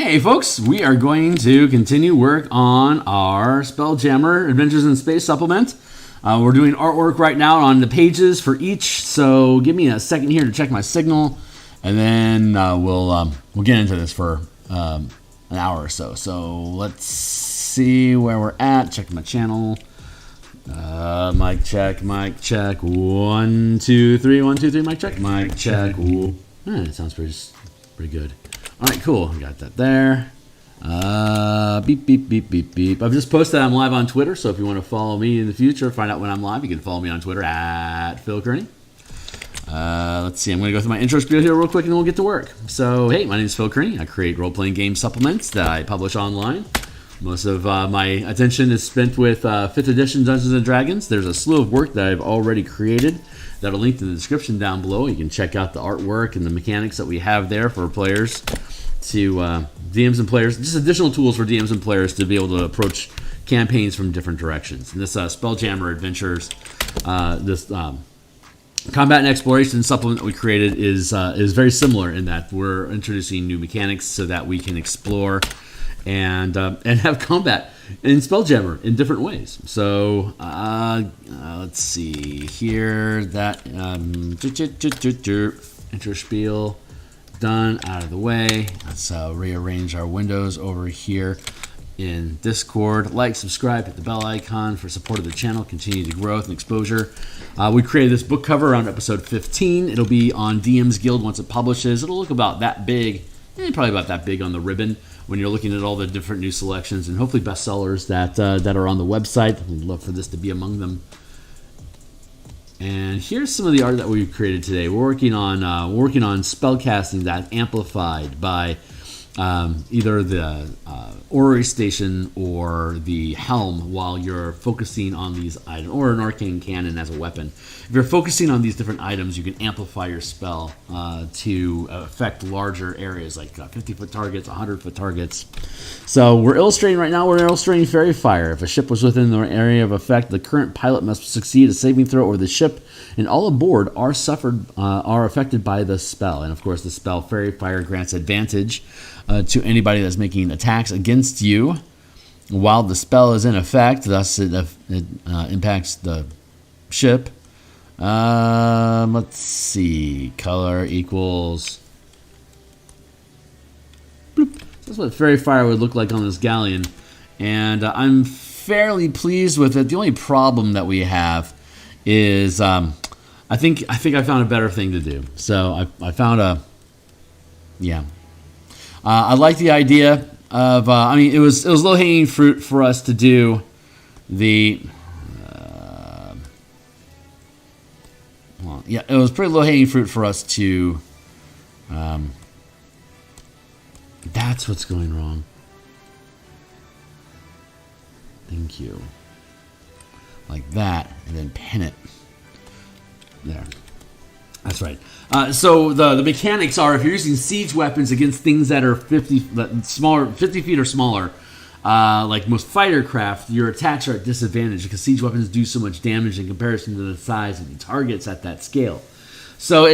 Hey folks, we are going to continue work on our Spelljammer Adventures in Space supplement. We're doing artwork right now on the pages for each, so give me a second here to check my signal, and then we'll get into this for an hour or so. So let's see where we're at. Check my channel. Mic check, mic check. 1, 2, 3, 1, 2, 3. Mic check, mic check. It sounds pretty good. All right, cool. Got that there. Beep, beep, beep, beep, beep. I've just posted I'm live on Twitter, so if you want to follow me in the future, find out when I'm live, you can follow me on Twitter at Phil Kearney. Let's see. I'm going to go through my intro spiel here real quick, and then we'll get to work. So, hey, my name is Phil Kearney. I create role-playing game supplements that I publish online. Most of my attention is spent with 5th edition Dungeons & Dragons. There's a slew of work that I've already created that'll link in the description down below. You can check out the artwork and the mechanics that we have there for players to DMs and players. Just additional tools for DMs and players to be able to approach campaigns from different directions. And this Spelljammer Adventures, this combat and exploration supplement that we created is very similar in that we're introducing new mechanics so that we can explore and have combat in Spelljammer in different ways. So let's see here. That intro spiel done, out of the way. Let's rearrange our windows over here in Discord. Like, subscribe, hit the bell icon for support of the channel, continued growth and exposure. We created this book cover around episode 15. It'll be on DMsGuild once it publishes. It'll look about that big, probably about that big on the ribbon when you're looking at all the different new selections and hopefully bestsellers that are on the website. We'd love for this to be among them. And here's some of the art that we've created today. We're working on spellcasting that's amplified by either the orrery station or the helm while you're focusing on these items, or an arcane cannon as a weapon. If you're focusing on these different items, you can amplify your spell to affect larger areas, like 50-foot targets, 100-foot targets. So we're illustrating right now, we're illustrating Fairy Fire. If a ship was within the area of effect, the current pilot must succeed a saving throw, or the ship and all aboard are affected by the spell. And of course, the spell Fairy Fire grants advantage to anybody that's making attacks against you while the spell is in effect. Thus, it impacts the ship. Let's see. Color equals. Bloop. That's what Fairy Fire would look like on this galleon, and I'm fairly pleased with it. The only problem that we have is I think I found a better thing to do. So I found I like the idea of, it was low-hanging fruit for us to do the, it was pretty low-hanging fruit for us to, that's what's going wrong. Thank you. Like that, and then pin it. There. That's right. So the mechanics are, if you're using siege weapons against things that are 50 feet or smaller, like most fighter craft, your attacks are at disadvantage because siege weapons do so much damage in comparison to the size of the targets at that scale. So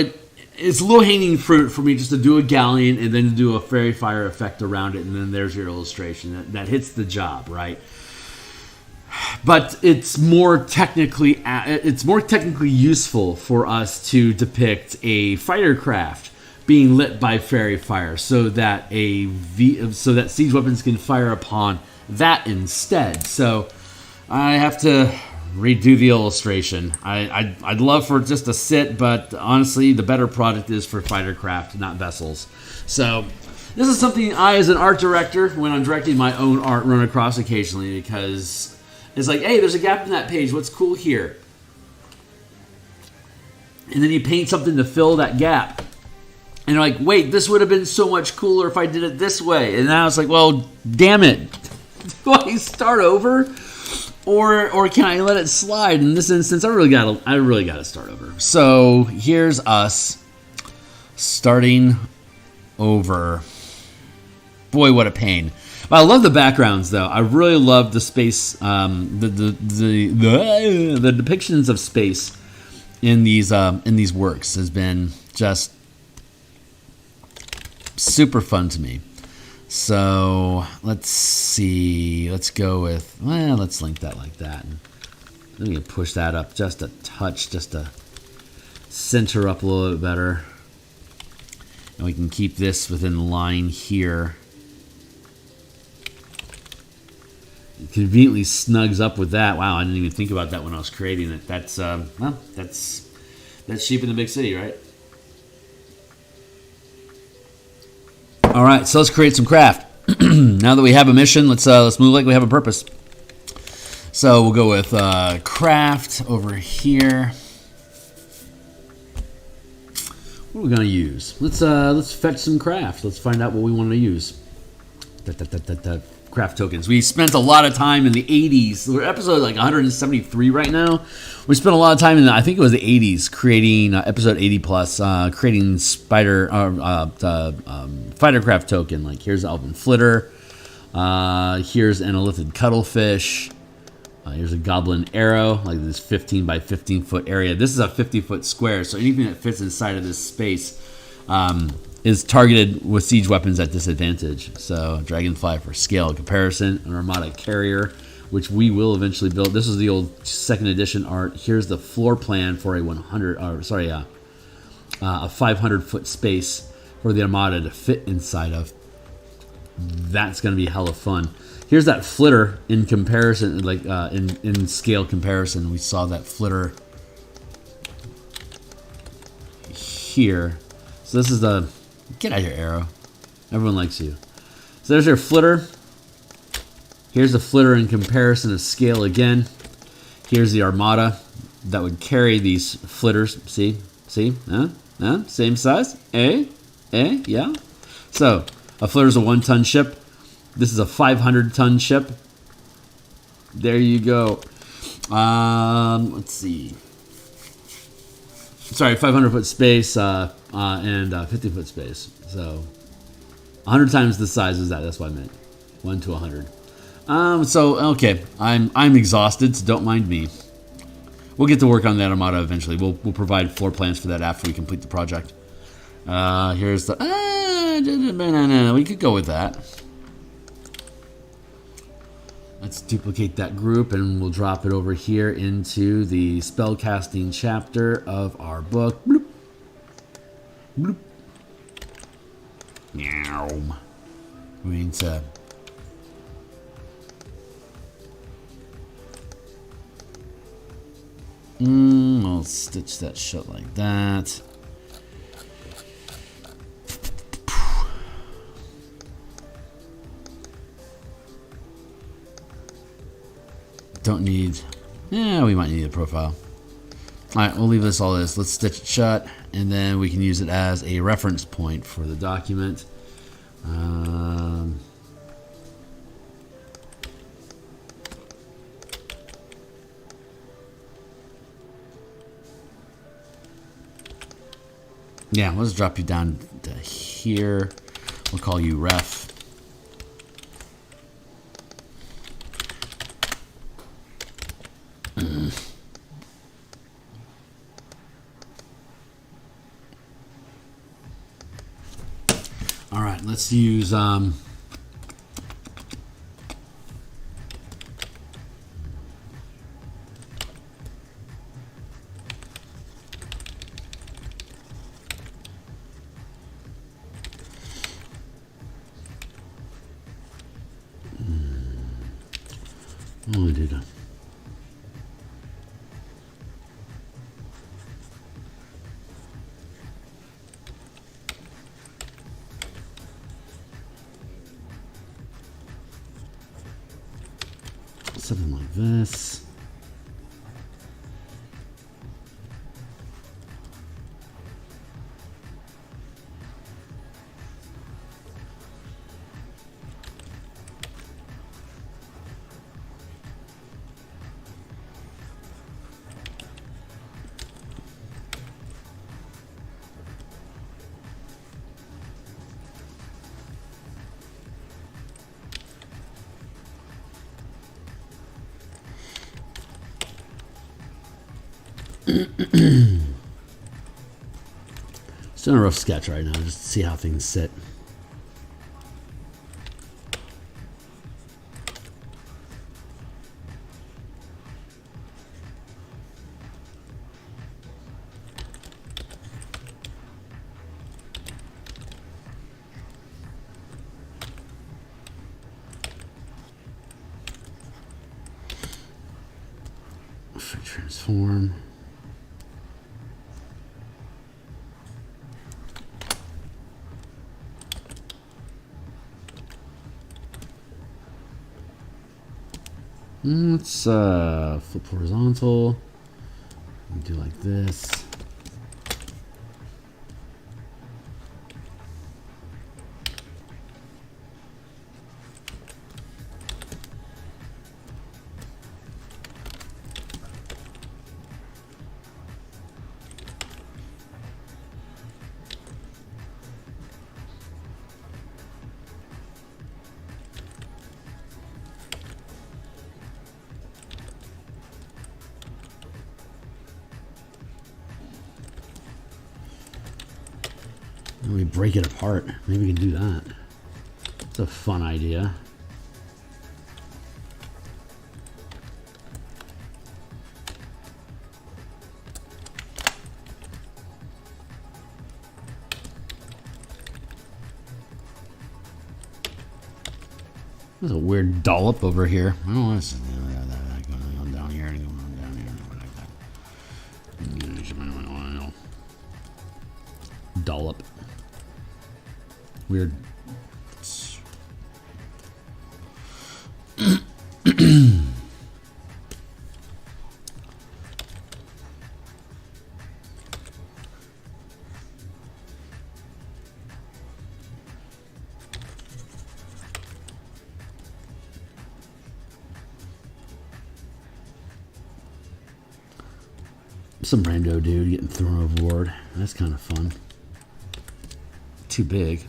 it's low-hanging fruit for me just to do a galleon and then to do a Fairy Fire effect around it, and then there's your illustration. That hits the job, right? But it's more technically useful for us to depict a fighter craft being lit by Fairy Fire, so that siege weapons can fire upon that instead. So I have to redo the illustration. I'd love for it just to sit, but honestly, the better product is for fighter craft, not vessels. So this is something I, as an art director, when I'm directing my own art, run across occasionally, because it's like, hey, there's a gap in that page. What's cool here? And then you paint something to fill that gap. And you're like, wait, this would have been so much cooler if I did it this way. And now it's like, well, damn it. Do I start over? Or can I let it slide? In this instance, I really gotta start over. So here's us starting over. Boy, what a pain. I love the backgrounds, though. I really love the space, the depictions of space in these works has been just super fun to me. So let's see. Let's go with, well, let's link that like that. And let me push that up just a touch, just to center up a little bit better. And we can keep this within line here. It conveniently snugs up with that. Wow, I didn't even think about that when I was creating it. That's well, that's sheep in the big city, right? All right, so let's create some craft. Now that we have a mission, let's move like we have a purpose. So we'll go with craft over here. What are we gonna use? Let's fetch some craft. Let's find out what we want to use. Craft tokens. We spent a lot of time in the 80s. We're episode like 173 right now. We spent a lot of time in I think it was the 80s creating episode 80 plus, creating fightercraft token. Like here's Elven Flitter. Here's an Elithid Cuttlefish. Here's a Goblin Arrow, like this 15 by 15 foot area. This is a 50-foot square, so anything that fits inside of this space is targeted with siege weapons at disadvantage. So Dragonfly for scale comparison, an Armada Carrier, which we will eventually build. This is the old 2nd edition art. Here's the floor plan for a 500-foot space for the Armada to fit inside of. That's going to be hella fun. Here's that flitter in comparison, like in scale comparison. We saw that flitter here. So this is the, get out of here, Arrow. Everyone likes you. So there's your flitter. Here's the flitter in comparison to scale again. Here's the Armada that would carry these flitters. See? Same size? Yeah. So a flitter's a 1-ton ship. This is a 500-ton ship. There you go. Let's see. Sorry, 500-foot space and 50-foot space. So 100 times the size is that. That's what I meant. 1 to 100. So okay, I'm exhausted, so don't mind me. We'll get to work on that Armada eventually. We'll provide floor plans for that after we complete the project. Here's the we could go with that. Let's duplicate that group and we'll drop it over here into the spellcasting chapter of our book. Bloop. Bloop. Meow. We need to I'll stitch that shut like that. Don't need, yeah, we might need a profile. All right, we'll leave this all this. Let's stitch it shut, and then we can use it as a reference point for the document. Yeah, let's drop you down to here. We'll call you ref. All right, let's use oh, dude. Something like this. Just doing a rough sketch right now, just to see how things sit. Free transform. Let's flip horizontal. Do like this. Let me break it apart. Maybe we can do that. It's a fun idea. There's a weird dollop over here. I don't want to going down here and going down here and like that. Dollop. Weird. Some rando dude getting thrown overboard. That's kind of fun. Too big.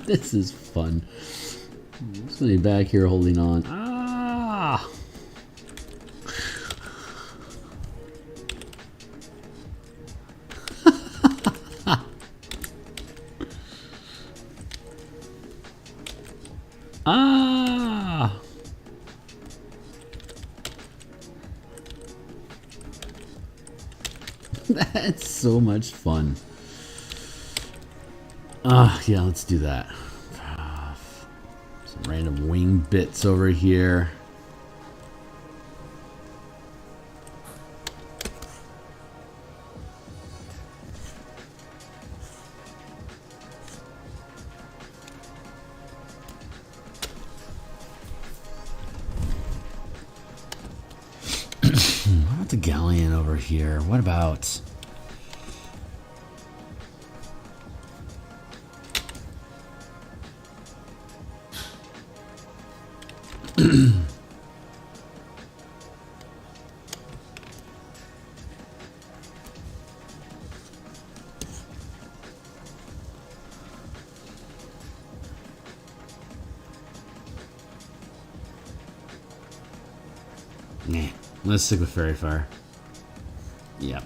This is fun. Somebody back here holding on. Ah! Ah! That's so much fun. Yeah, let's do that. Some random wing bits over here. What about the galleon over here? What about... Nah, let's stick with Fairy Fire. Yep.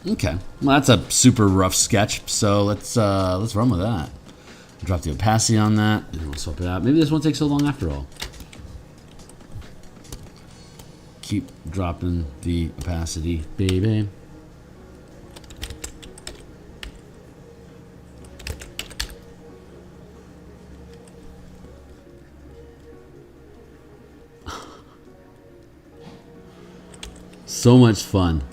Okay. Well, that's a super rough sketch, so let's run with that. Drop the opacity on that, and we'll swap it out. Maybe this won't take so long after all. Keep dropping the opacity, baby. So much fun.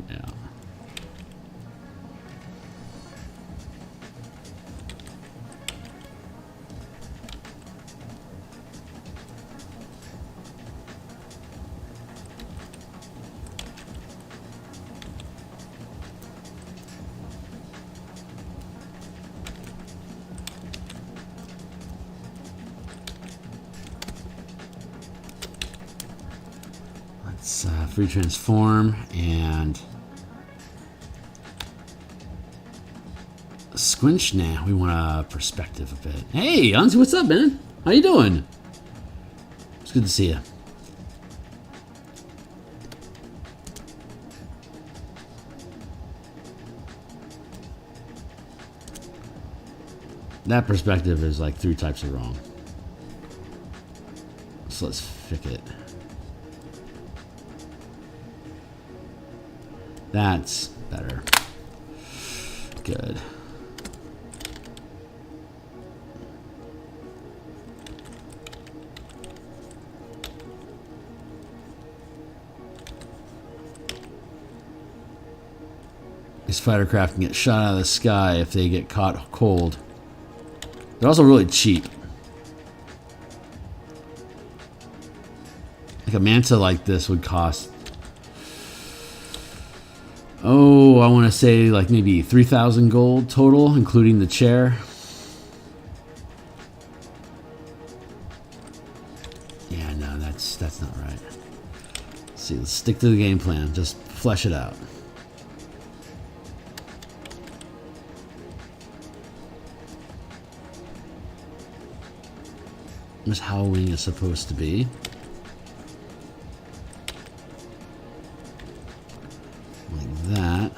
Yeah. Let's free transform and squinch. Nah, we want a perspective a bit. Hey, Unzi, what's up, man? How you doing? It's good to see you. That perspective is like 3 types of wrong. So let's fix it. That's better. Good. These fighter craft can get shot out of the sky if they get caught cold. They're also really cheap. Like a manta like this would cost, oh, I want to say like maybe 3,000 gold total, including the chair. Yeah, no, that's not right. Let's see, let's stick to the game plan. Just flesh it out. As Halloween is supposed to be. Like that.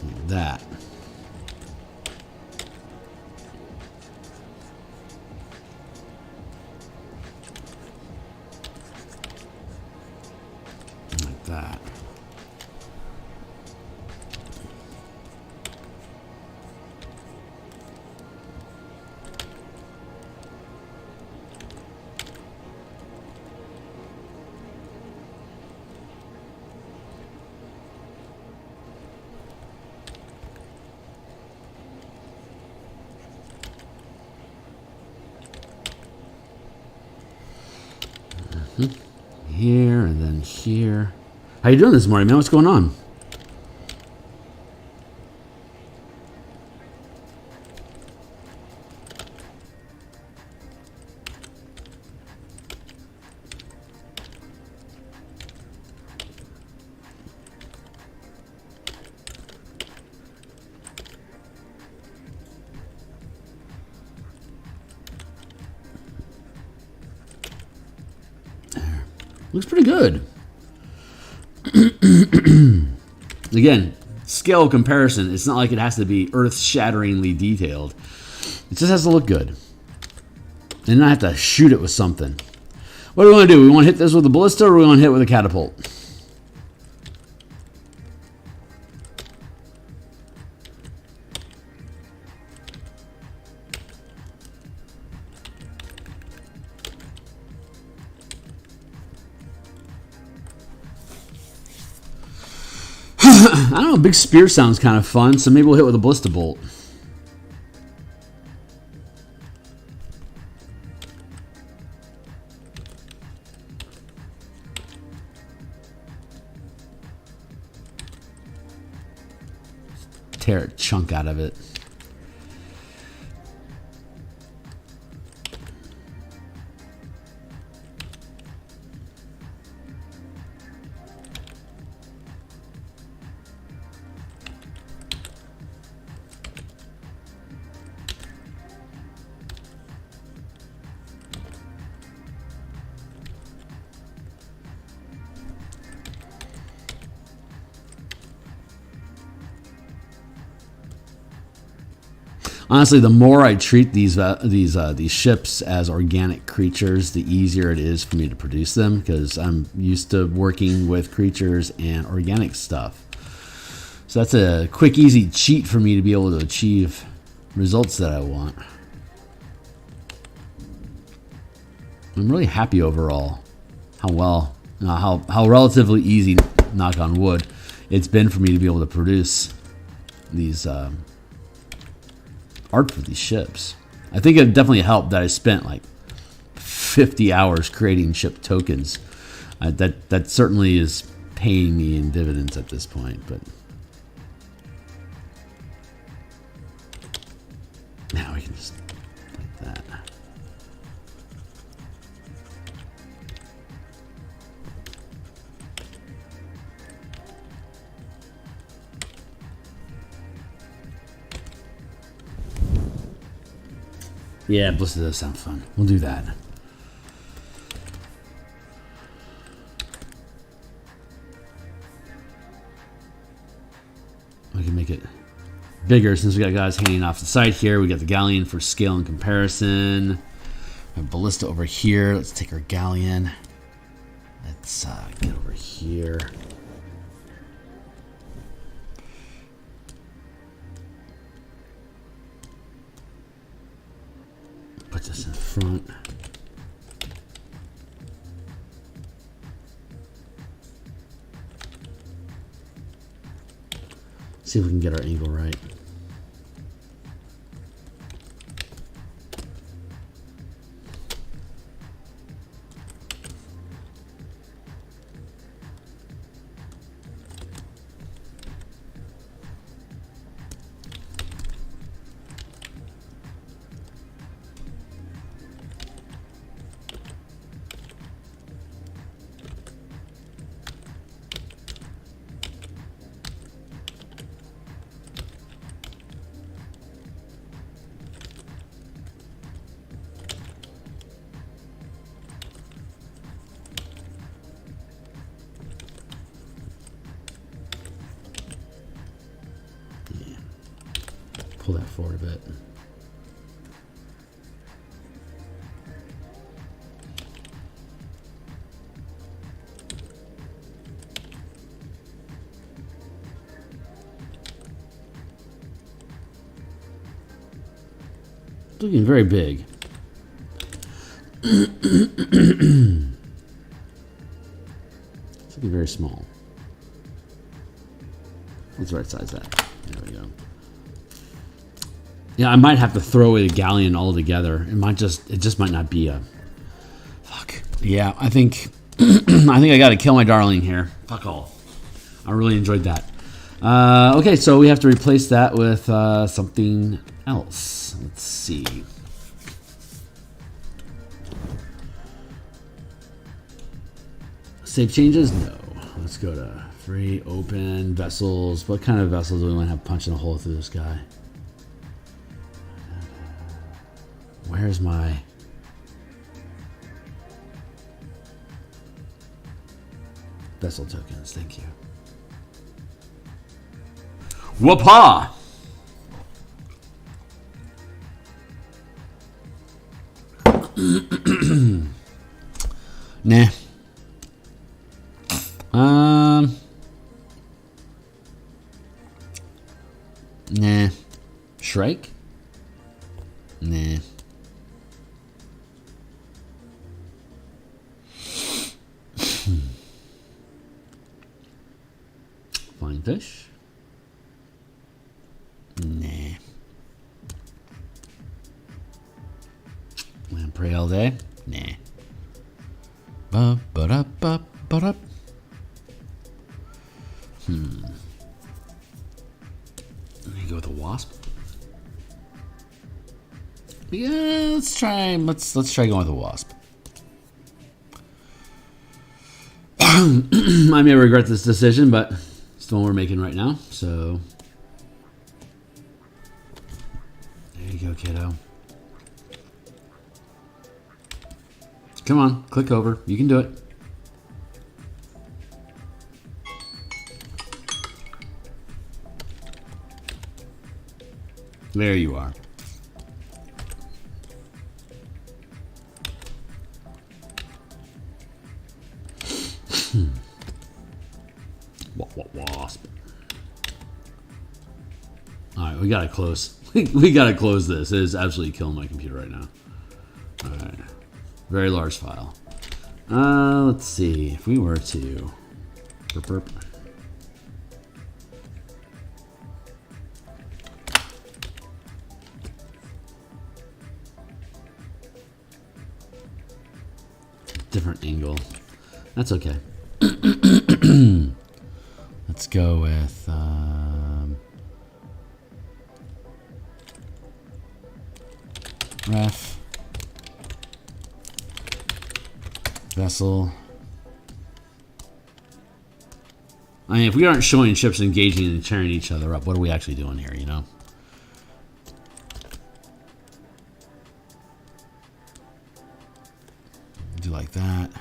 Like that. Like that. Here and then here. How you doing this morning, man? What's going on? Looks pretty good. Again, scale comparison. It's not like it has to be earth-shatteringly detailed. It just has to look good. And not have to shoot it with something. What do we want to do? We want to hit this with a ballista, or we want to hit it with a catapult? I don't know, a big spear sounds kind of fun, so maybe we'll hit with a ballista bolt. Tear a chunk out of it. Honestly, the more I treat these ships as organic creatures, the easier it is for me to produce them, because I'm used to working with creatures and organic stuff. So that's a quick, easy cheat for me to be able to achieve results that I want. I'm really happy overall how relatively easy, knock on wood, it's been for me to be able to produce these art for these ships. I think it definitely helped that I spent like 50 hours creating ship tokens. That certainly is paying me in dividends at this point, but now we can just like that. Yeah, ballista does sound fun. We'll do that. We can make it bigger since we got guys hanging off the side here. We got the galleon for scale and comparison. We have ballista over here. Let's take our galleon. Let's get over here. Put this in front. See if we can get our angle right. Pull that forward a bit. Looking very big. It's looking very small. Let's right size that. There we go. Yeah, I might have to throw away the galleon altogether. It just might not be a. Fuck. Yeah, I think I got to kill my darling here. Fuck all. I really enjoyed that. Okay, so we have to replace that with something else. Let's see. Save changes? No. Let's go to free, open, vessels. What kind of vessels do we want to have punching a hole through this guy? Where's my... vessel tokens? Thank you. Whoop-ha! Nah. Nah. Shrike? Nah. Flying fish? Nah. Lamprey all day? Nah. Ba-ba-da-ba-ba-da. Let me go with a wasp. Yeah, let's try going with a wasp. I may regret this decision, but it's the one we're making right now, so there you go, kiddo. Come on, click over. You can do it. There you are. Wasp. All right, we gotta close. We gotta close this. It is absolutely killing my computer right now. All right, very large file. Let's see if we were to. Burp. Different angle. That's okay. Let's go with ref, vessel. I mean, if we aren't showing ships engaging and tearing each other up, what are we actually doing here, you know? Do like that.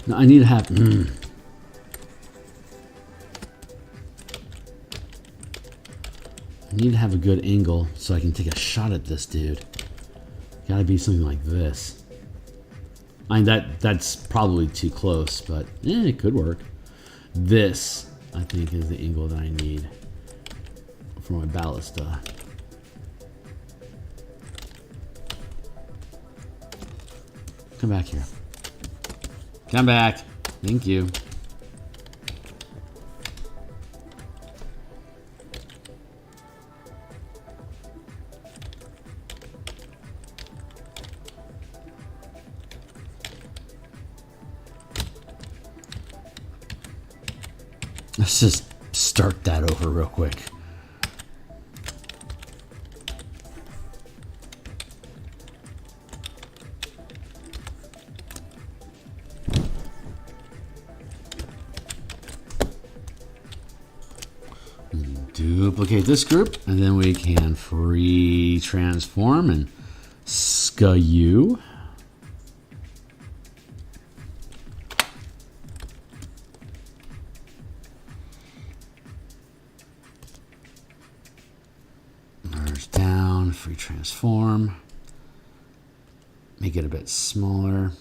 No, I need to have... I need to have a good angle so I can take a shot at this dude. Gotta be something like this. I mean, that's probably too close, but it could work. This, I think, is the angle that I need for my ballista. Come back here. Come back. Thank you. Let's just start that over real quick. Duplicate this group, and then we can free transform and skew. Merge down, free transform. Make it a bit smaller.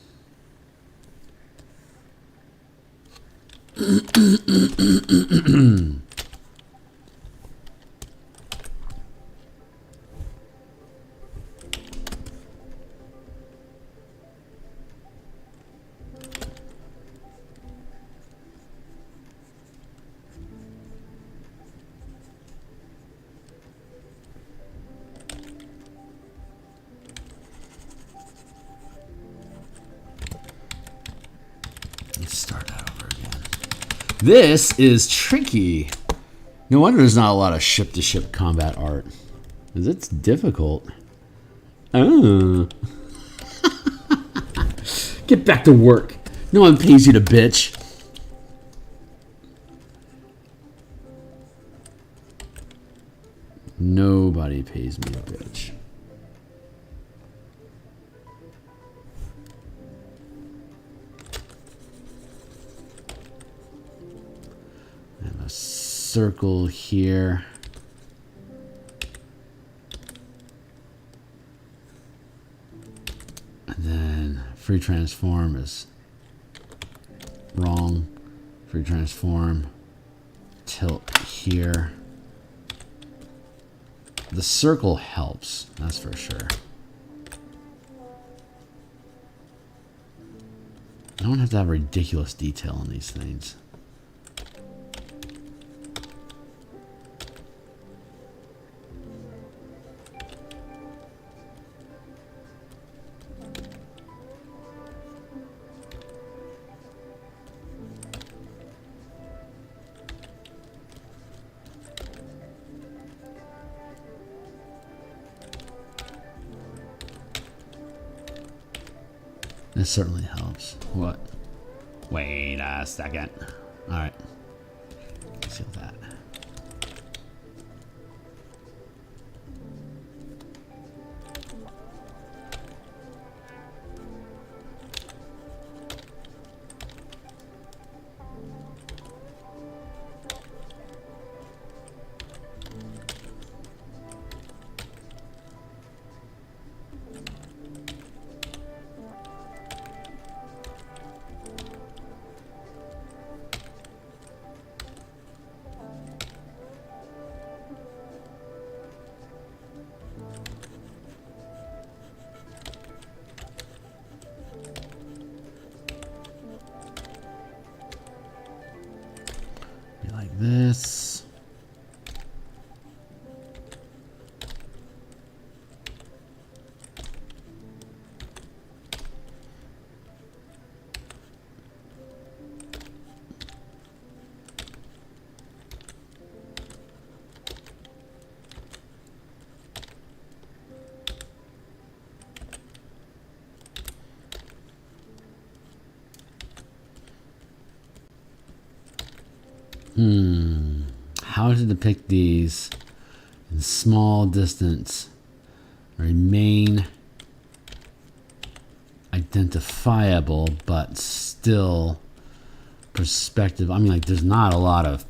Let's start that over again. This is tricky. No wonder there's not a lot of ship-to-ship combat art. Because it's difficult. Oh. Get back to work. No one pays you to bitch. Nobody pays me to bitch. And a circle here. And then free transform is wrong. Free transform. Tilt here. The circle helps, that's for sure. I don't have to have ridiculous detail on these things. This certainly helps. What? Wait a second. All right. Seal that. Like this. How to depict these in small distance. Remain. identifiable, but still perspective. I mean, like, there's not a lot of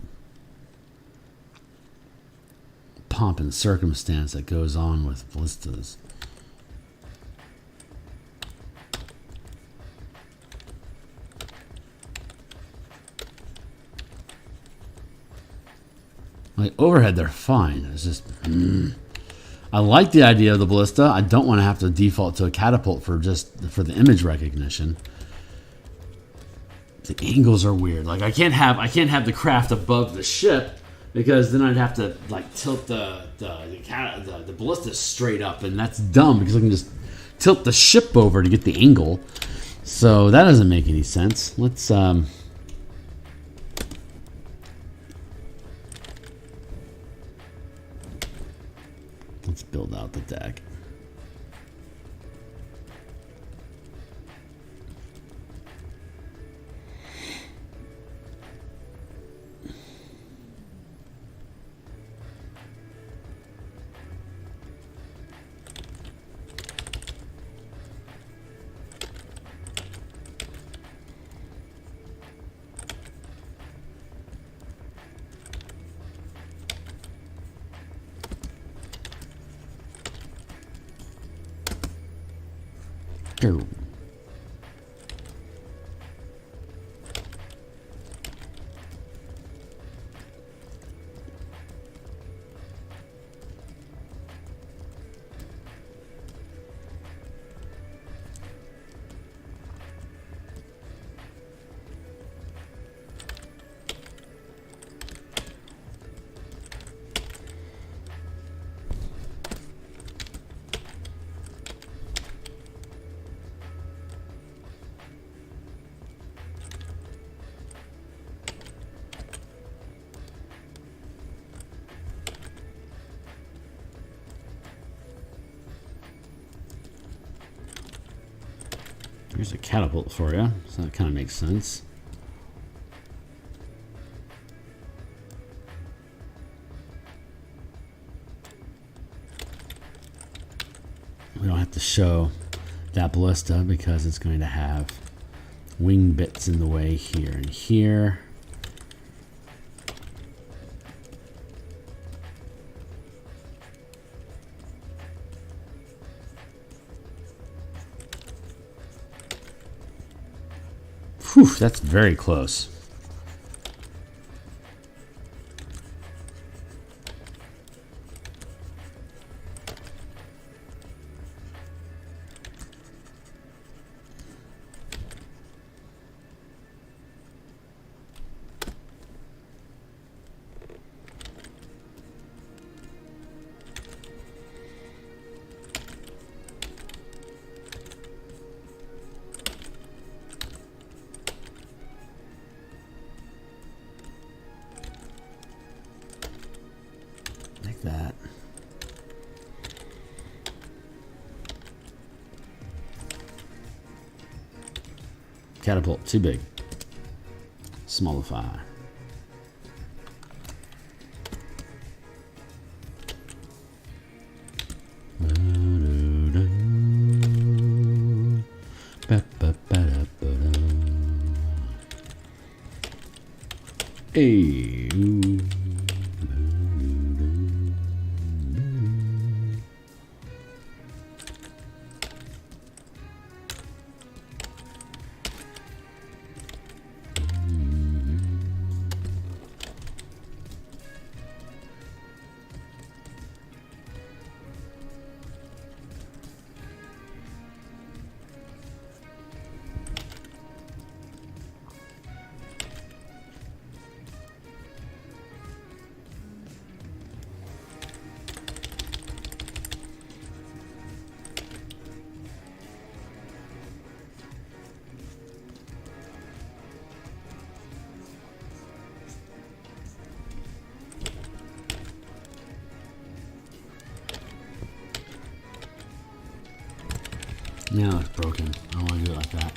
pomp and circumstance that goes on with ballistas. Like, overhead, they're fine. It's just, I like the idea of the ballista. I don't want to have to default to a catapult for the image recognition. The angles are weird. Like, I can't have the craft above the ship, because then I'd have to like tilt the ballista straight up, and that's dumb because I can just tilt the ship over to get the angle. So that doesn't make any sense. Let's build out the deck. Here. Here's a catapult for you, so that kind of makes sense. We don't have to show that ballista because it's going to have wing bits in the way here and here. Whew, that's very close. Like that. Catapult, too big. Smallify. Hey. Now it's broken. I don't want to do it like that.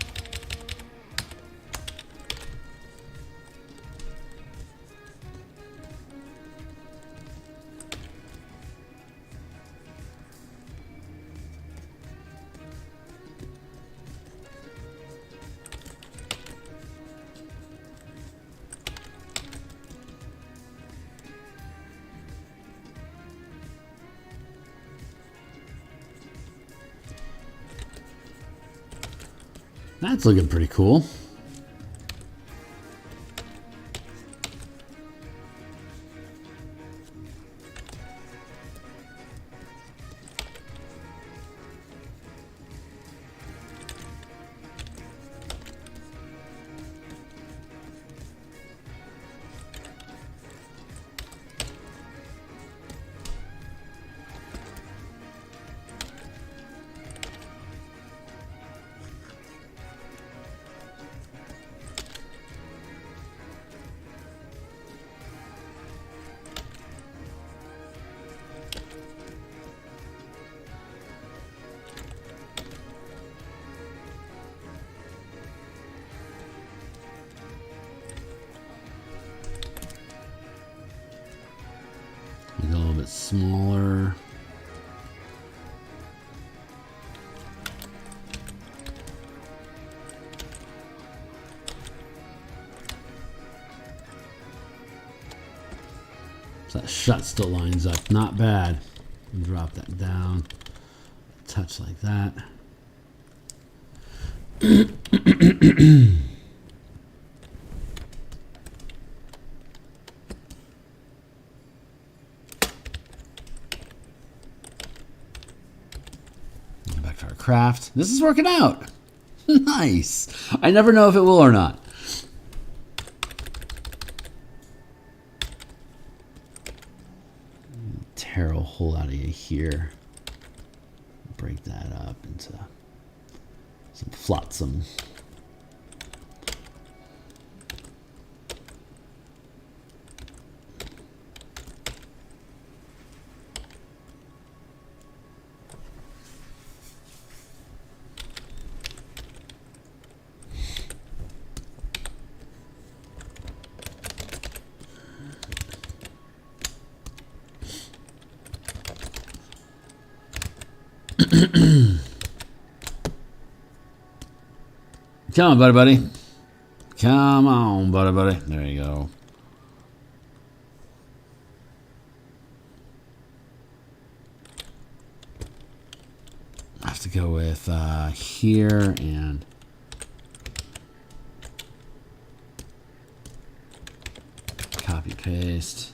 That's looking pretty cool. Make it a little bit smaller. So that shut still lines up. Not bad. Drop that down. Touch like that. Back to our craft. This is working out. Nice. I never know if it will or not. Tear a hole out of you here. Break that up into some flotsam. Come on, buddy. Come on, buddy. There you go. I have to go with here and copy paste.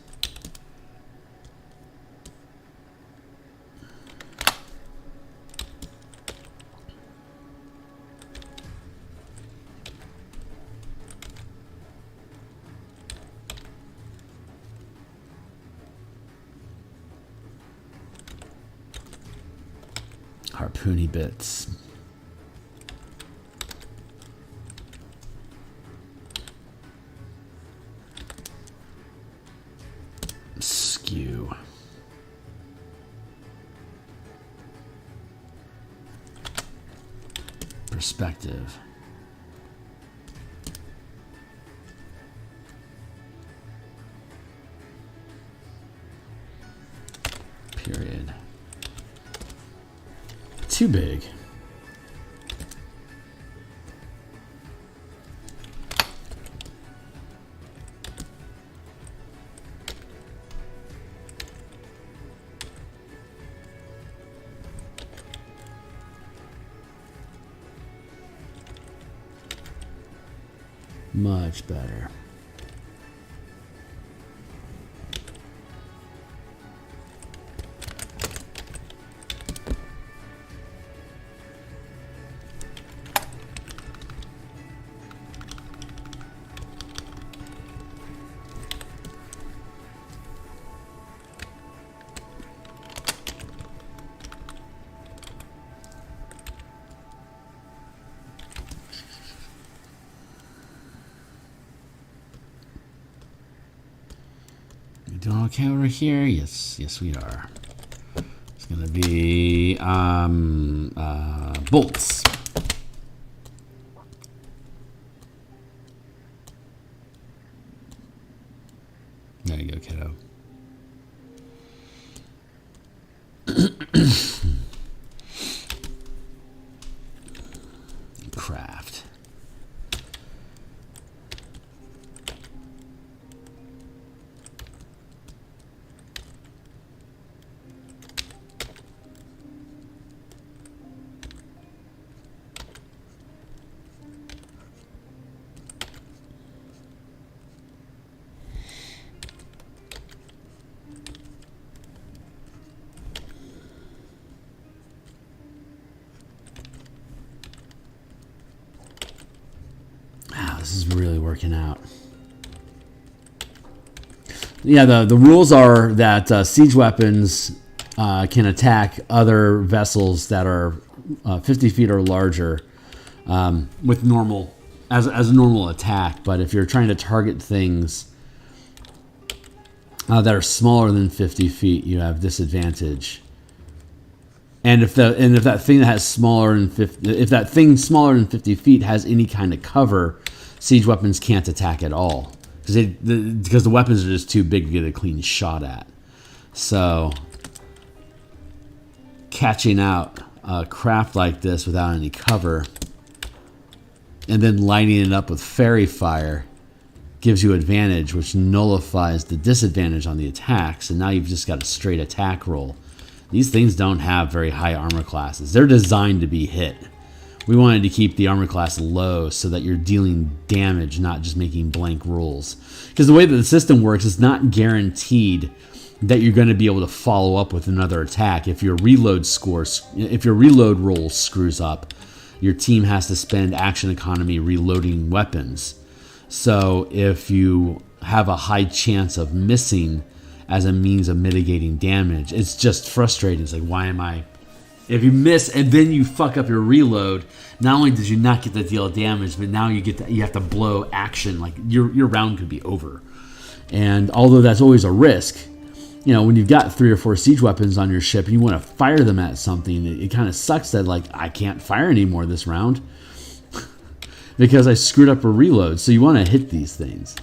Harpoony bits. Skew. Perspective. Period. Too big. Much better. Doing okay over here? Yes, we are. It's gonna be bolts. There you go, kiddo. Craft. this is really working out. Yeah, the rules are that siege weapons can attack other vessels that are 50 feet or larger with normal as a normal attack. But if you're trying to target things that are smaller than 50 feet, you have disadvantage. And if that thing that has smaller than 50 feet has any kind of cover, siege weapons can't attack at all because the weapons are just too big to get a clean shot at. So catching out a craft like this without any cover and then lighting it up with fairy fire gives you advantage, which nullifies the disadvantage on the attacks, and now you've just got a straight attack roll. These things don't have very high armor classes. They're designed to be hit. We wanted to keep the armor class low so that you're dealing damage, not just making blank rolls. Because the way that the system works, it's not guaranteed that you're going to be able to follow up with another attack. If your reload roll screws up, your team has to spend action economy reloading weapons. So if you have a high chance of missing as a means of mitigating damage, it's just frustrating. It's like, why am I... If you miss and then you fuck up your reload, not only did you not get to deal damage, but now you have to blow action. Like your round could be over. And although that's always a risk, you know, when you've got 3 or 4 siege weapons on your ship and you want to fire them at something, it kind of sucks that, like, I can't fire anymore this round because I screwed up a reload. So you want to hit these things.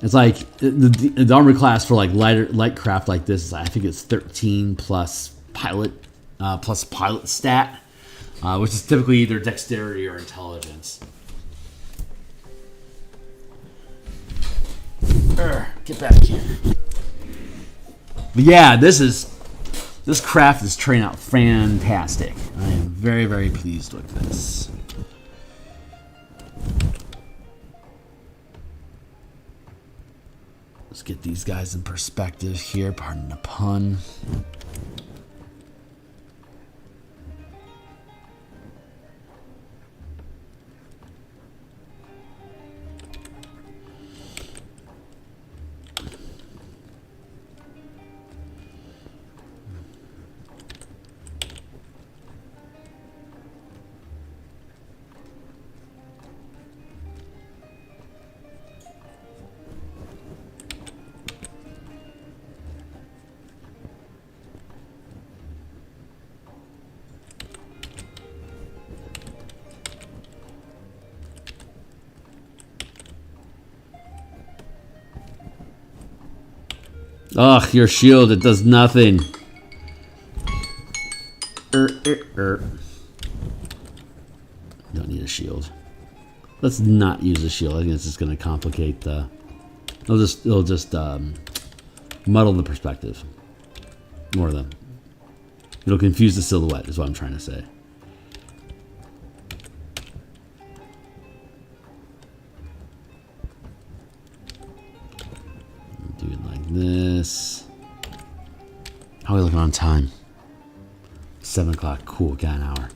It's like the armor class for like light craft like this is, I think it's 13 plus pilot stat, which is typically either dexterity or intelligence. Get back here. But yeah, this craft is turning out fantastic. I am very, very pleased with this. Let's get these guys in perspective here. Pardon the pun. Ugh, your shield, it does nothing. Don't need a shield. Let's not use a shield. I think it's just going to complicate the... It'll just muddle the perspective. More than... It'll confuse the silhouette, is what I'm trying to say. Do it like this. How are we looking on time? 7 o'clock. Cool. Got an hour.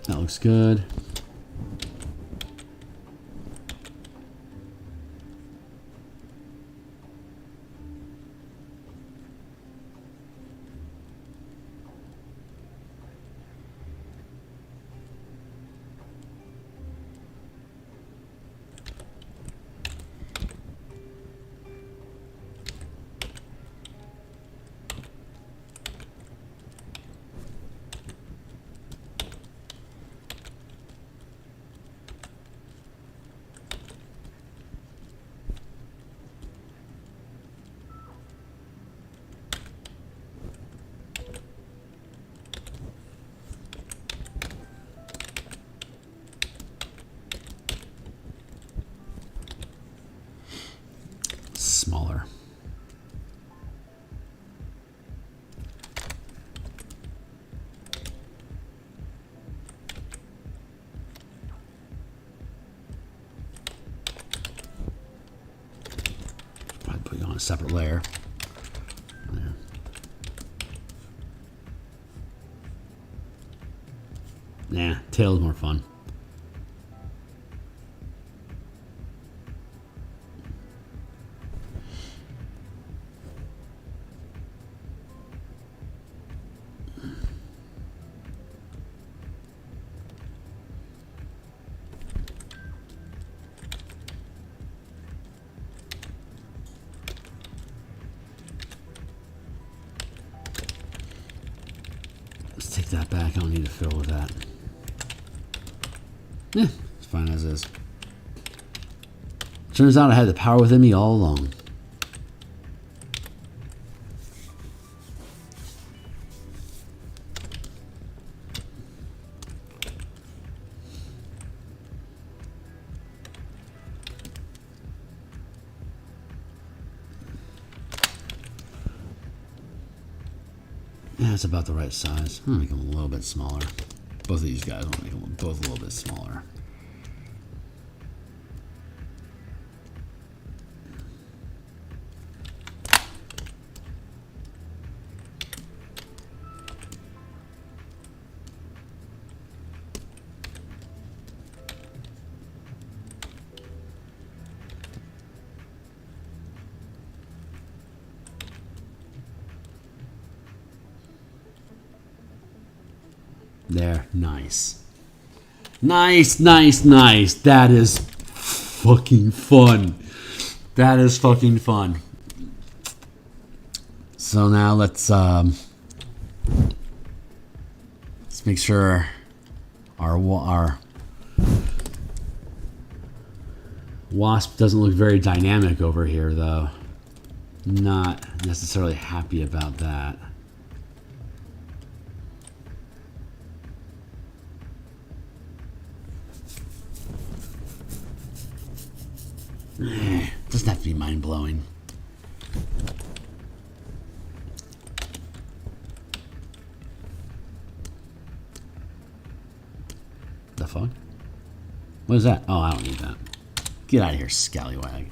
That looks good. on a separate layer. There. Nah, tail's more fun. Let's take that back. I don't need to fill with that. Yeah, it's fine as is. Turns out I had the power within me all along. Yeah, it's about the right size. I'll make them a little bit smaller. Both of these guys, I'll make them both a little bit smaller. There, nice. Nice, nice, nice. That is fucking fun. That is fucking fun. So now let's make sure our wasp doesn't look very dynamic over here, though. Not necessarily happy about that. Doesn't have to be mind-blowing. The fuck? What is that? Oh, I don't need that. Get out of here, scallywag.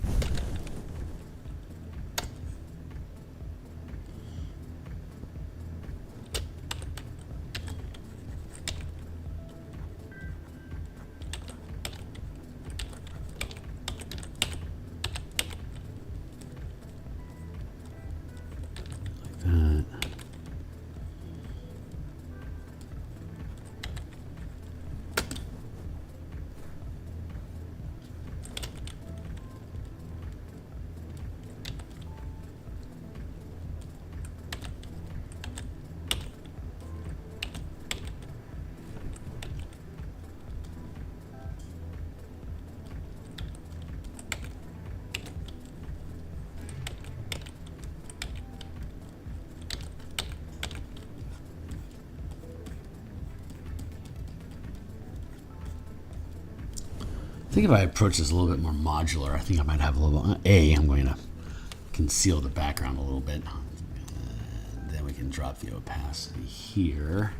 I think if I approach this a little bit more modular, I think I might have a little... I'm going to conceal the background a little bit. Then we can drop the opacity here.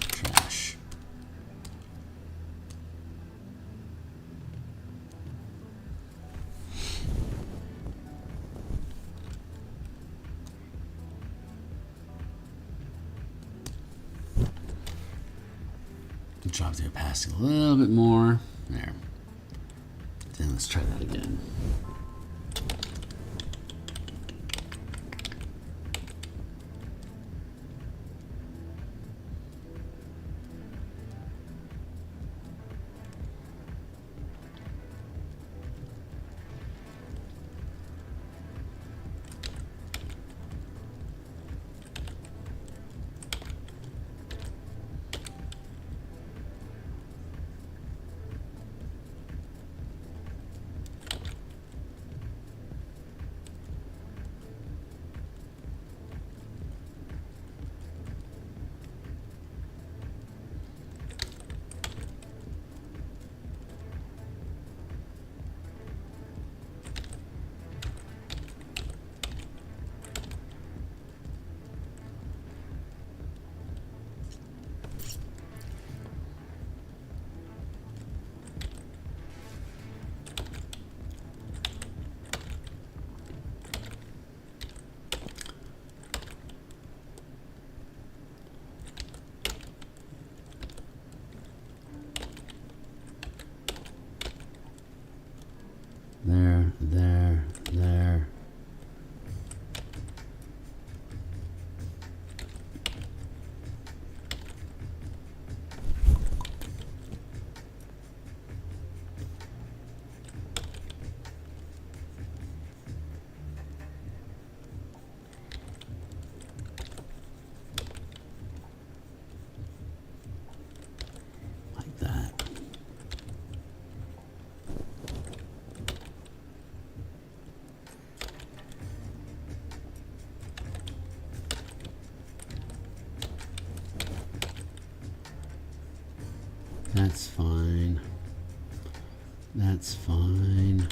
Trash. Drop the opacity a little bit more. There. Then let's try that again. That's fine.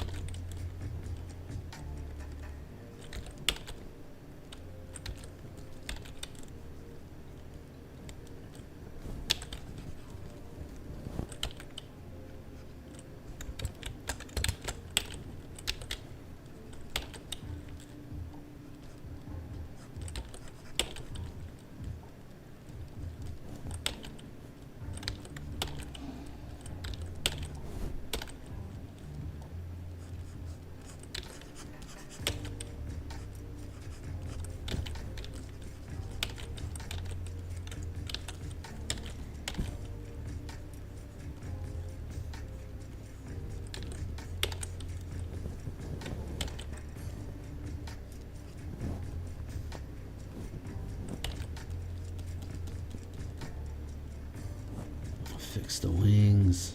Fix the wings.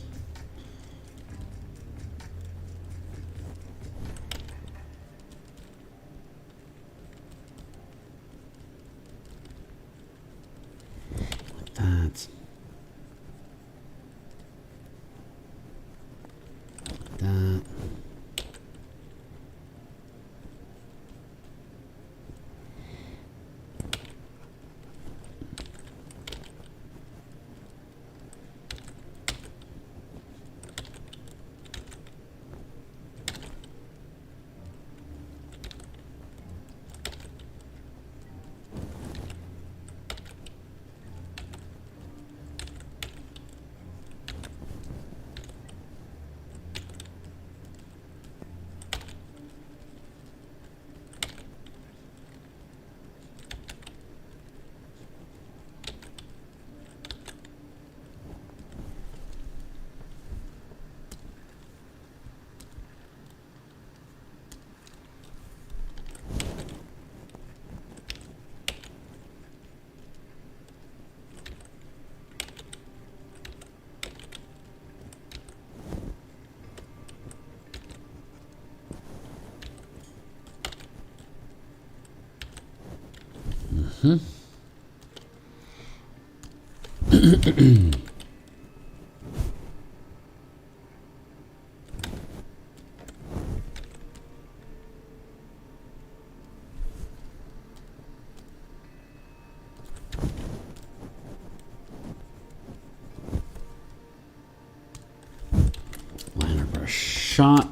Like that. Like that. Line up our shot.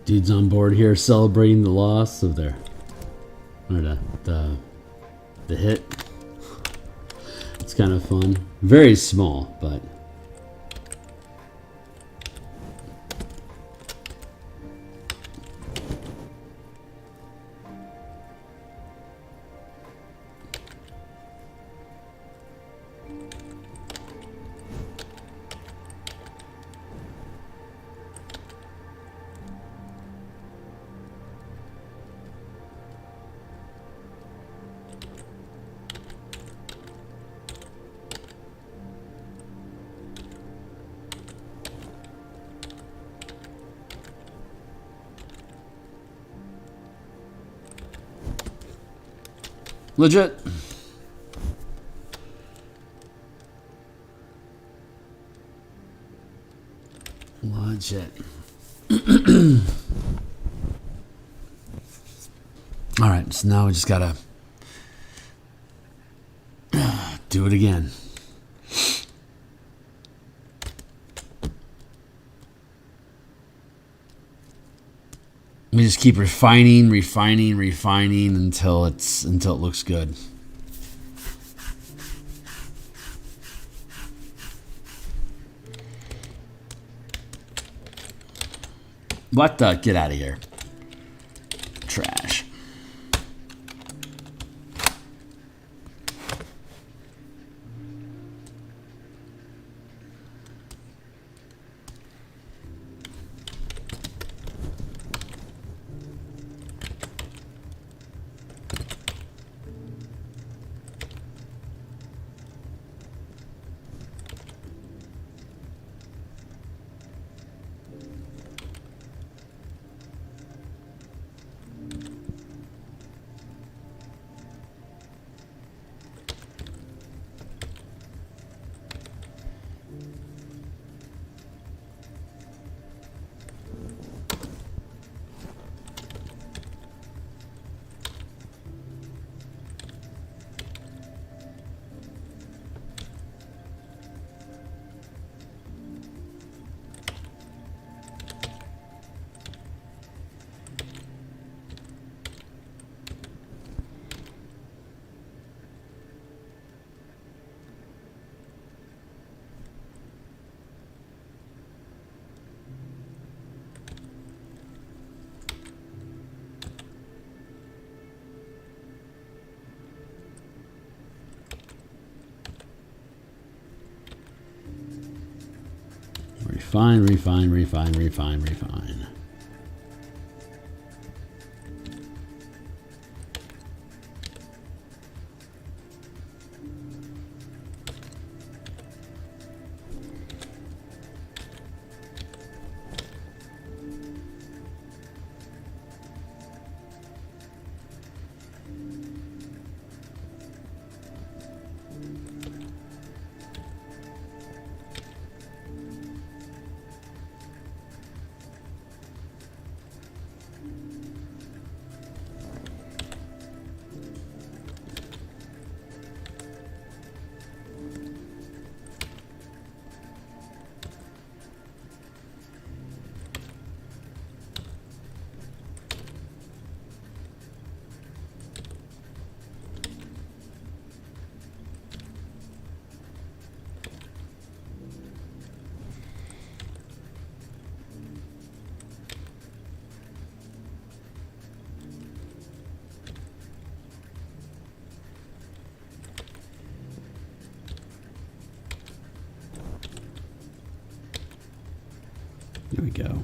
Dudes on board here celebrating the loss of their, or the hit. It's kind of fun. Very small, but legit. Legit. All right, so now we just gotta do it again. We just keep refining until it looks good. What the? Get out of here. Trash. Refine. There we go.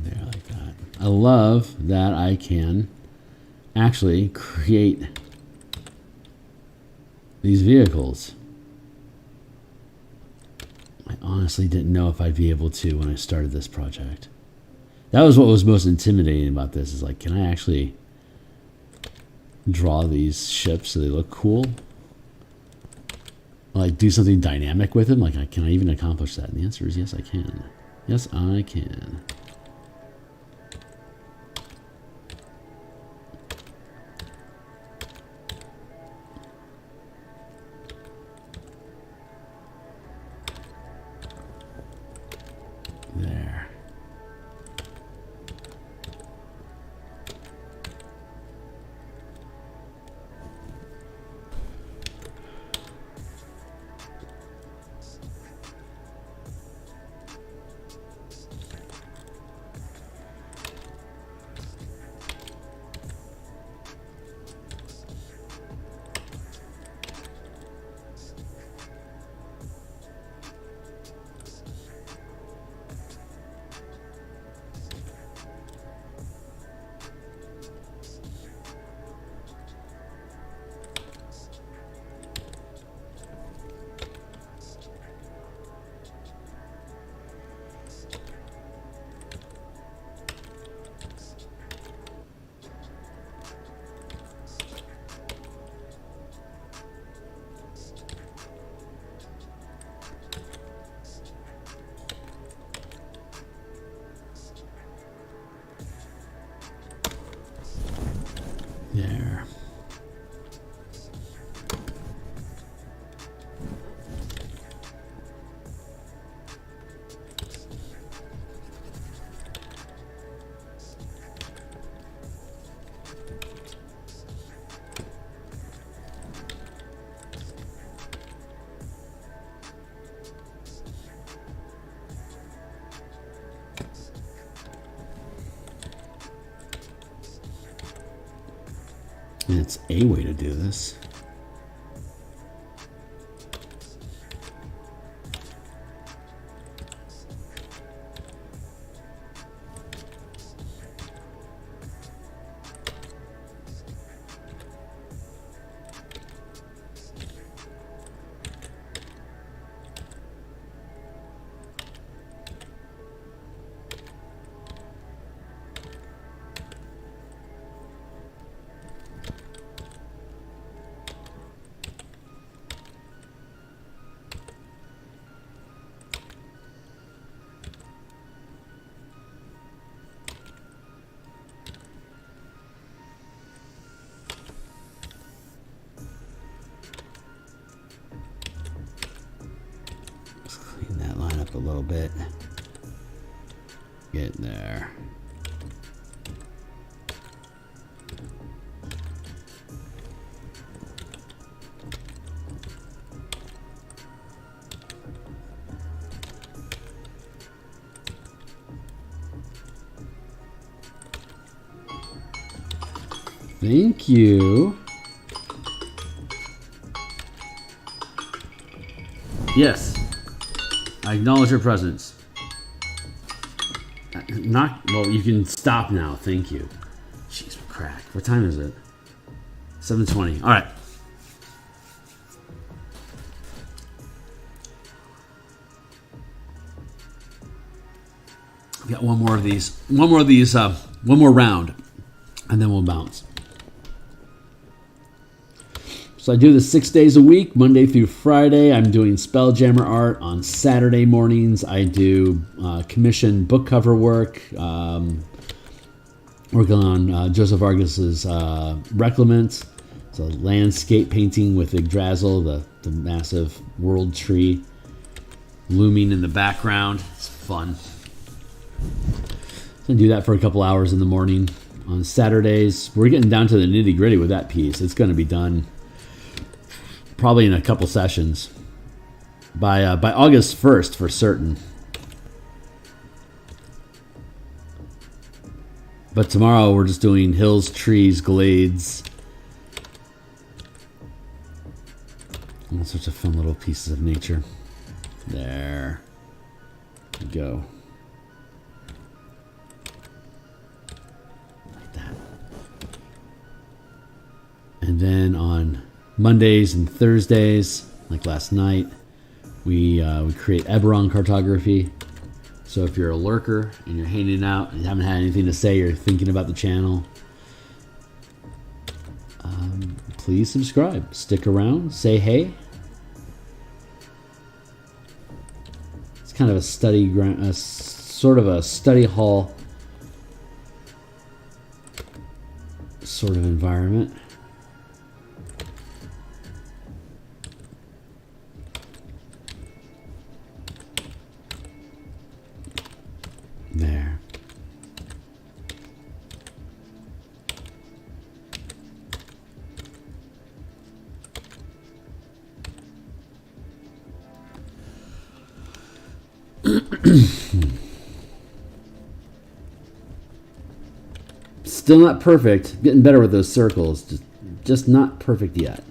There, like that. I love that I can actually create these vehicles. I honestly didn't know if I'd be able to when I started this project. That was what was most intimidating about this, is like, can I actually draw these ships so they look cool? Like, do something dynamic with them? Like, can I even accomplish that? And the answer is yes, I can. Yes, I can. There. it's a way to do this. A little bit. Get there. Thank you. Yes. I acknowledge your presence. Well, you can stop now. Thank you. Jeez, crack. What time is it? 7:20. All right. Got one more of these. One more round, and then we'll bounce. So I do this 6 days a week, Monday through Friday. I'm doing Spelljammer art. On Saturday mornings, I do commissioned book cover work. Working on Joseph Vargas's Reclamant. It's a landscape painting with Yggdrasil, the massive world tree looming in the background. It's fun. So I do that for a couple hours in the morning. On Saturdays, we're getting down to the nitty gritty with that piece. It's going to be done probably in a couple sessions by August 1st for certain. But tomorrow we're just doing hills, trees, glades, all sorts of fun little pieces of nature. There we go. Like that. And then on Mondays and Thursdays, like last night, we create Eberron cartography. So if you're a lurker and you're hanging out and you haven't had anything to say, you're thinking about the channel, please subscribe. Stick around. Say hey. It's kind of a study ground, sort of a study hall sort of environment. There. Still not perfect. Getting better with those circles. Just not perfect yet.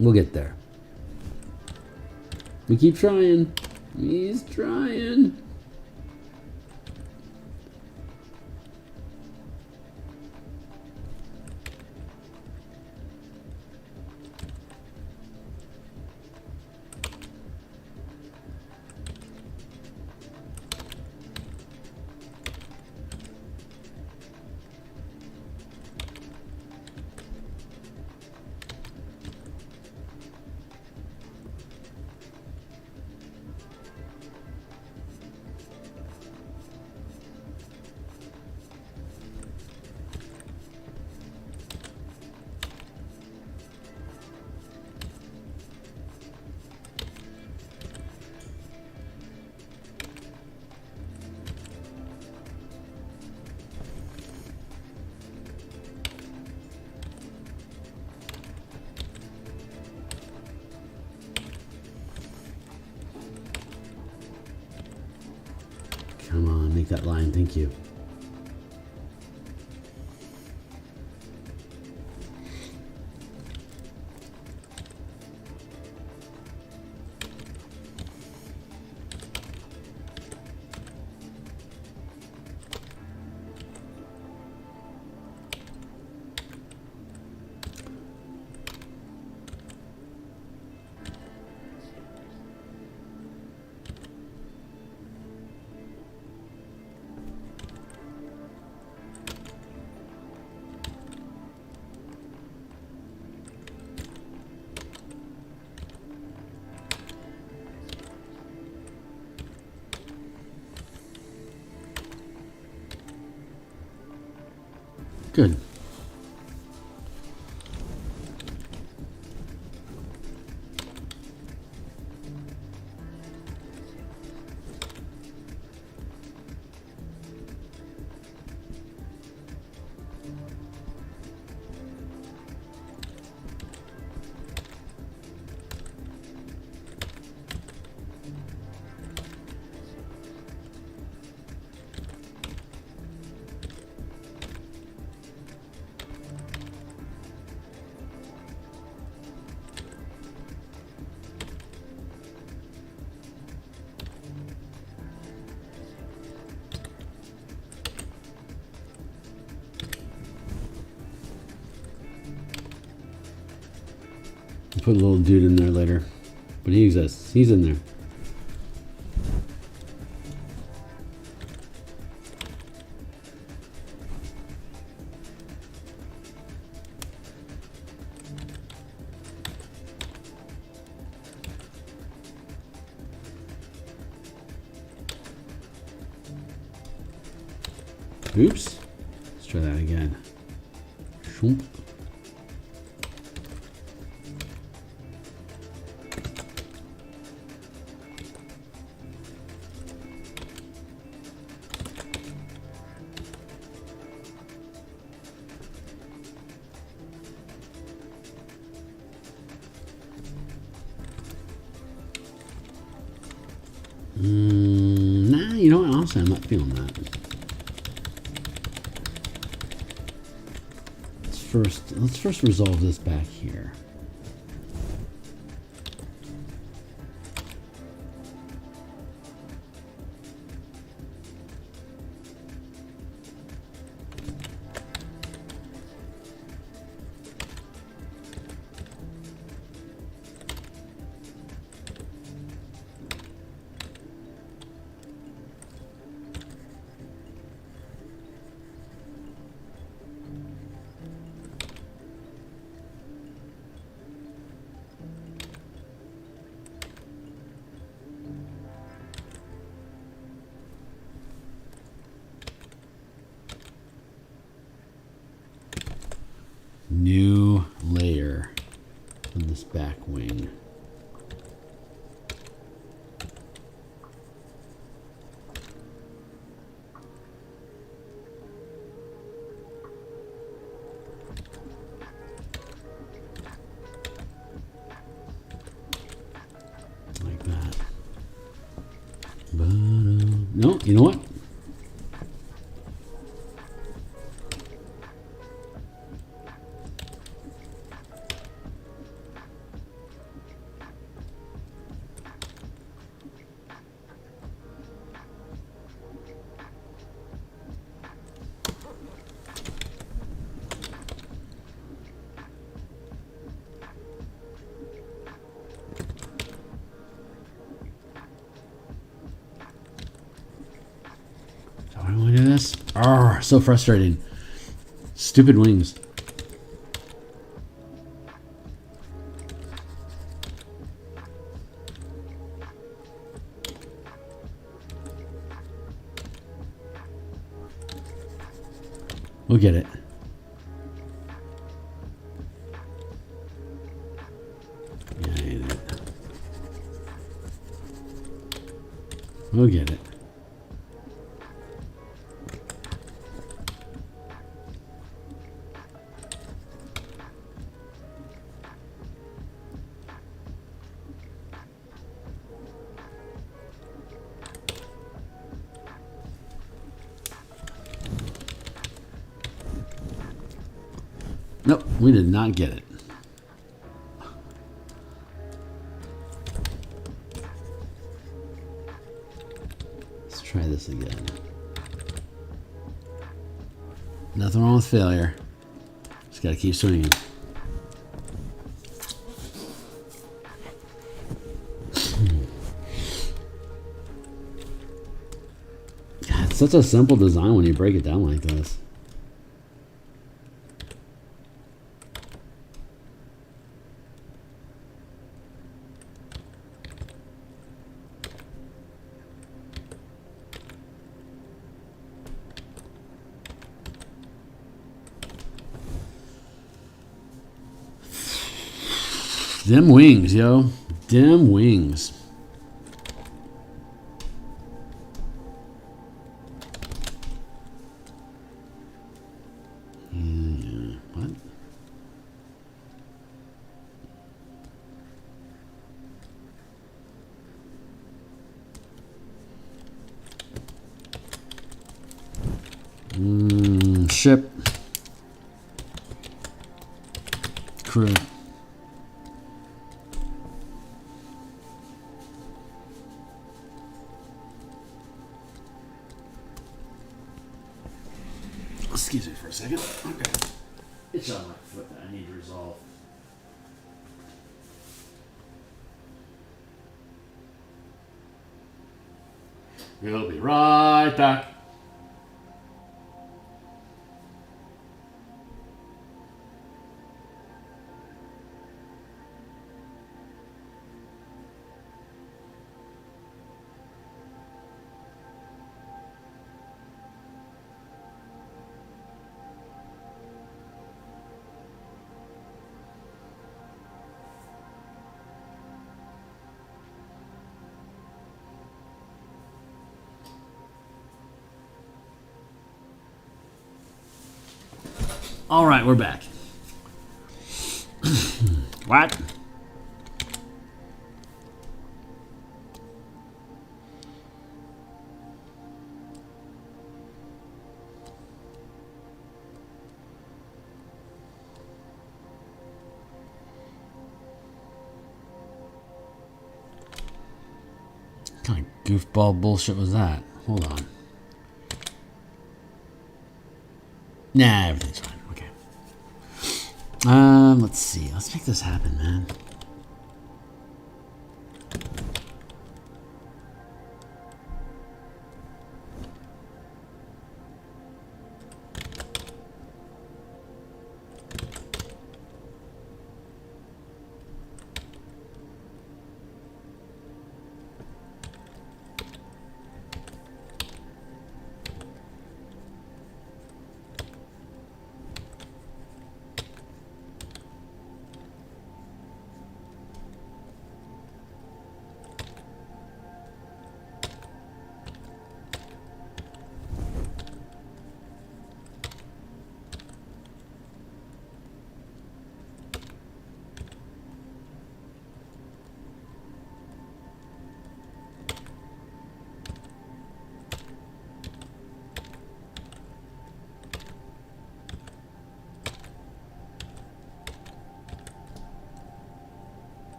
We'll get there. We keep trying. He's trying. Come on, make that line. Thank you. Good. Put a little dude in there later, but he exists. He's in there. Oops. Let's try that again. Shoomp. Nah, you know what? Honestly, I'm not feeling that. Let's first resolve this back here. New layer on this back wing. Like that. No, you know what? Arrgh, so frustrating. Stupid wings. We'll get it. Yeah, ain't it. We'll get it. Nope, we did not get it. Let's try this again. Nothing wrong with failure. Just gotta keep swinging. God, it's such a simple design when you break it down like this. Dim wings, yo. Dim wings. What? Ship. Crew. Excuse me for a second. Okay. It's on my foot that I need to resolve. We'll be right back. All right, we're back. What? What kind of goofball bullshit was that? Hold on. Nah, everything's fine. Okay. Let's see. Let's make this happen, man.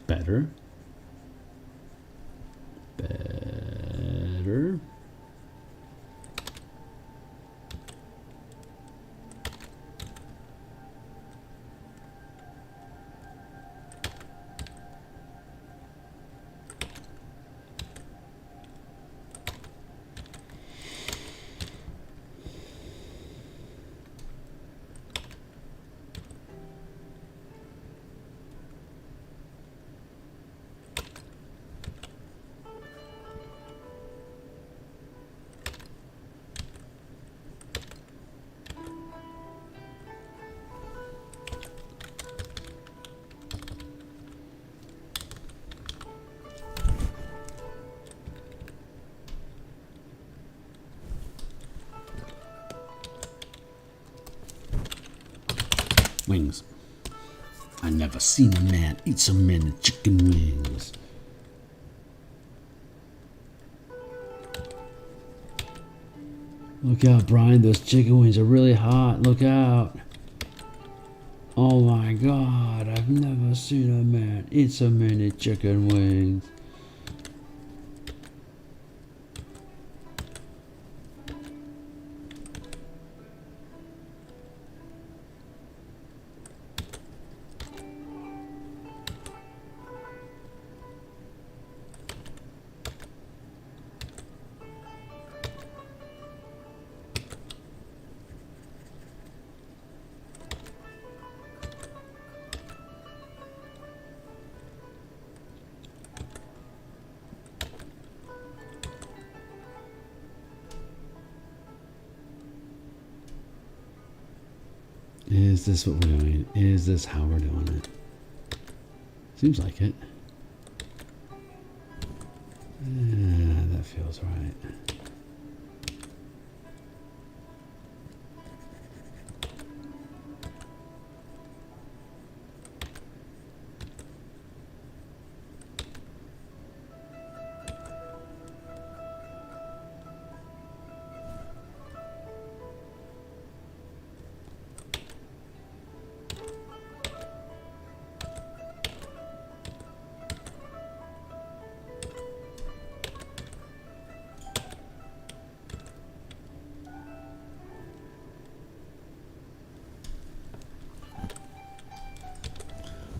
Better. Better. Wings. I never seen a man eat so many chicken wings. Look out, Brian. Those chicken wings are really hot. Look out. Oh my God. I've never seen a man eat so many chicken wings. Is this what we're doing? Is this how we're doing it? Seems like it. Yeah, that feels right.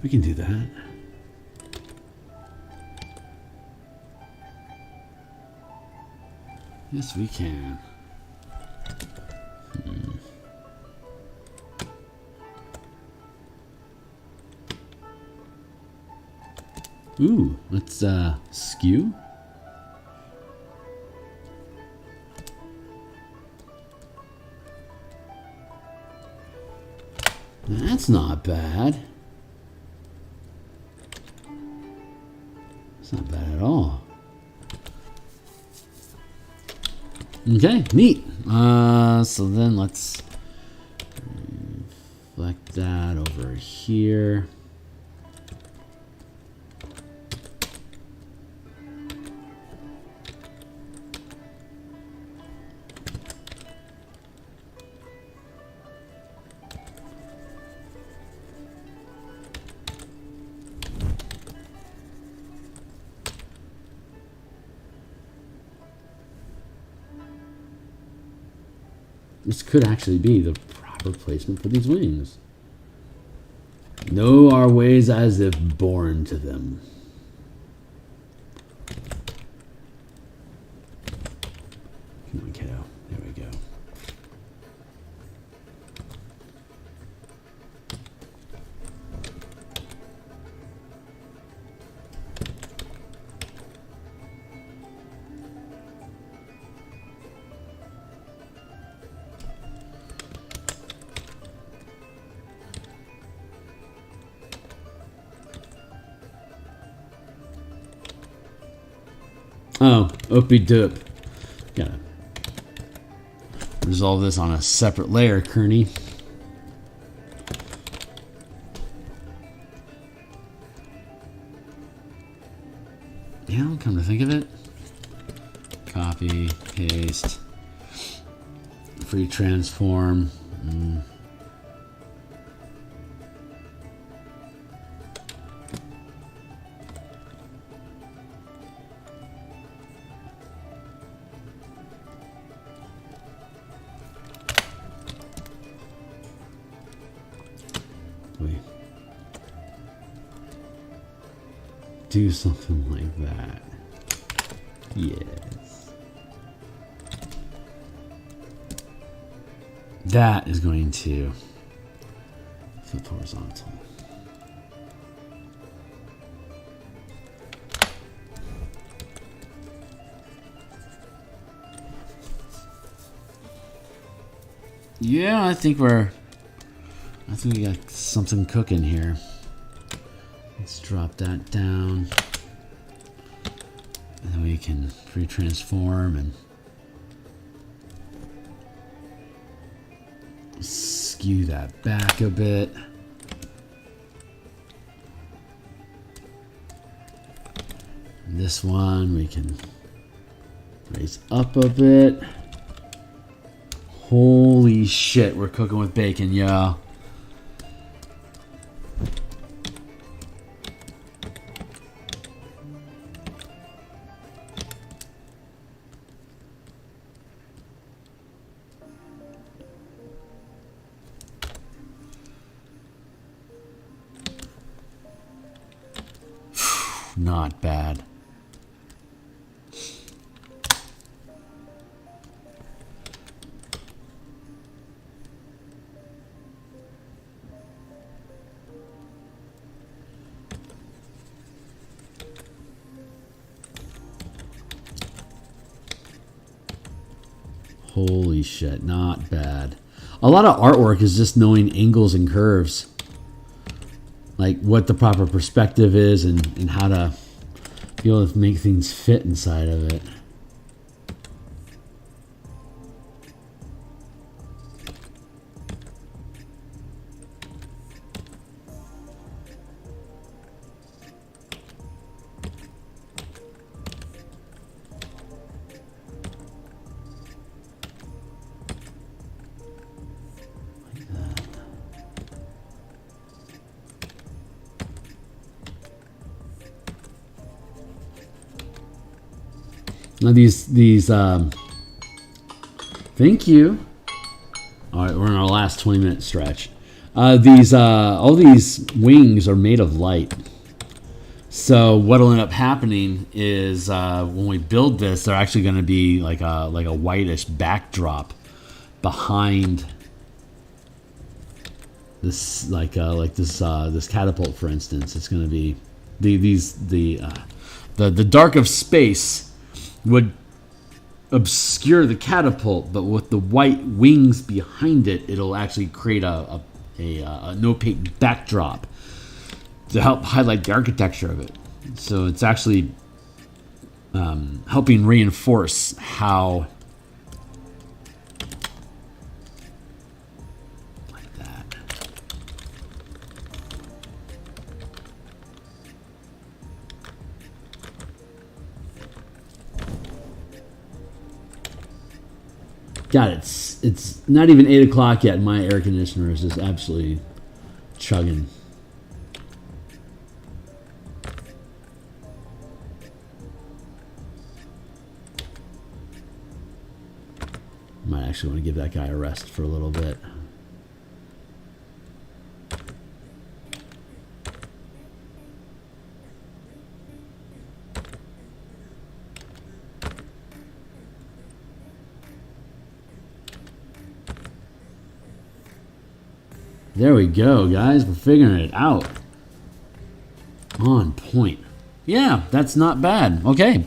We can do that. Yes, we can. Ooh, let's skew. That's not bad. It's not bad at all. Okay, neat. So then let's reflect that over here. This could actually be the proper placement for these wings. Know our ways as if born to them. Come on, kiddo. There we go. Oh, opie doop. Gotta resolve this on a separate layer, Kearney. Yeah, come to think of it. Copy, paste, free transform. Do something like that. Yes. That is going to flip horizontal. Yeah, I think we got something cooking here. Let's drop that down. And then we can pre-transform and skew that back a bit. And this one we can raise up a bit. Holy shit, we're cooking with bacon, y'all. Not bad. Holy shit, not bad. A lot of artwork is just knowing angles and curves. Like what the proper perspective is and how to be able to make things fit inside of it. Now these thank you. All right, we're in our last 20-minute stretch. All these wings are made of light. So what'll end up happening is when we build this, they're actually going to be like a whitish backdrop behind this, this catapult, for instance. It's going to be the dark of space would obscure the catapult, but with the white wings behind it, it'll actually create an opaque backdrop to help highlight the architecture of it. So it's actually helping reinforce how God, it's not even 8 o'clock yet, and my air conditioner is just absolutely chugging. Might actually want to give that guy a rest for a little bit. There we go, guys. We're figuring it out. On point. Yeah, that's not bad. Okay.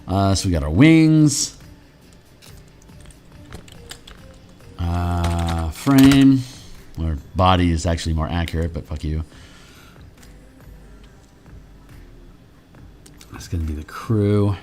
So we got our wings. Frame. Or body is actually more accurate, but fuck you. That's going to be the crew.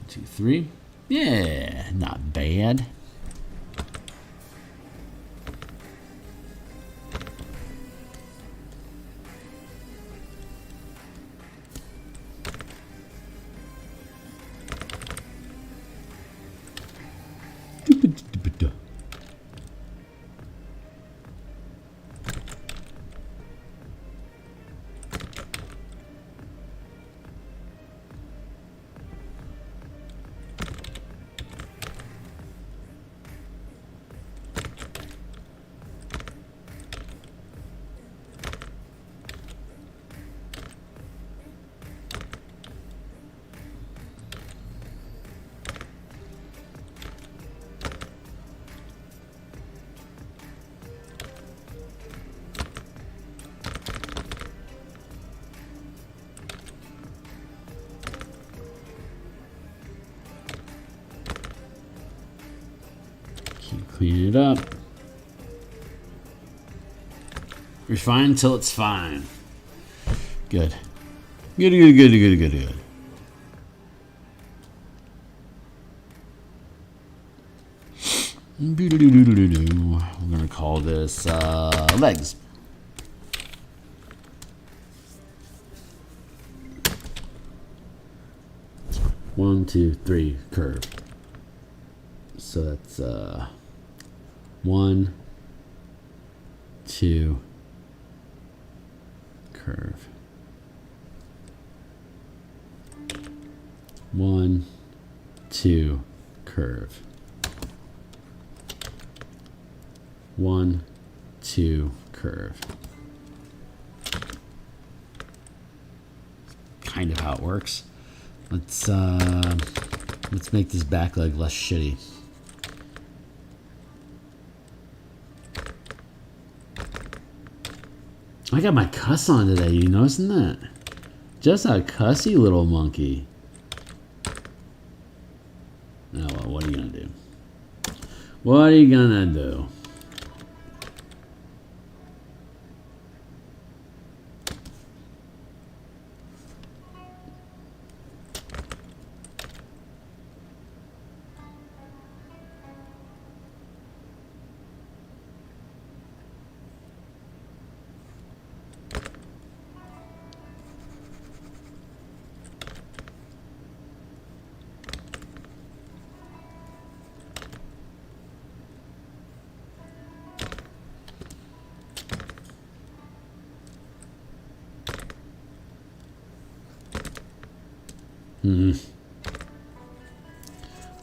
Two, three. Yeah, not bad. Clean it up. Refine till it's fine. Good. Good. We're gonna call this legs. 1, 2, 3, curve. So that's 1, 2, curve. 1, 2, curve. 1, 2, curve. Kind of how it works. Let's make this back leg less shitty. I got my cuss on today. You noticing that? Just a cussy little monkey. Oh well, what are you gonna do? What are you gonna do?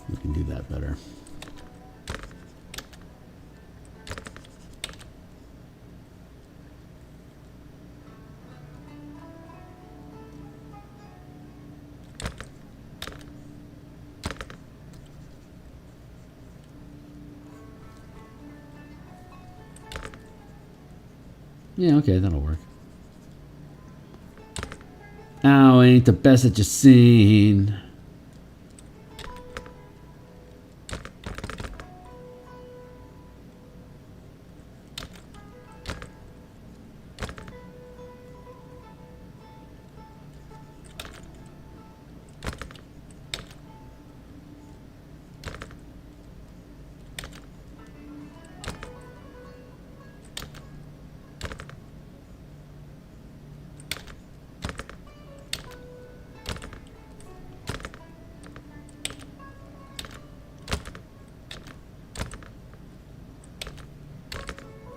We can do that better. Yeah, okay, that'll work. Ow, ain't the best that you've seen.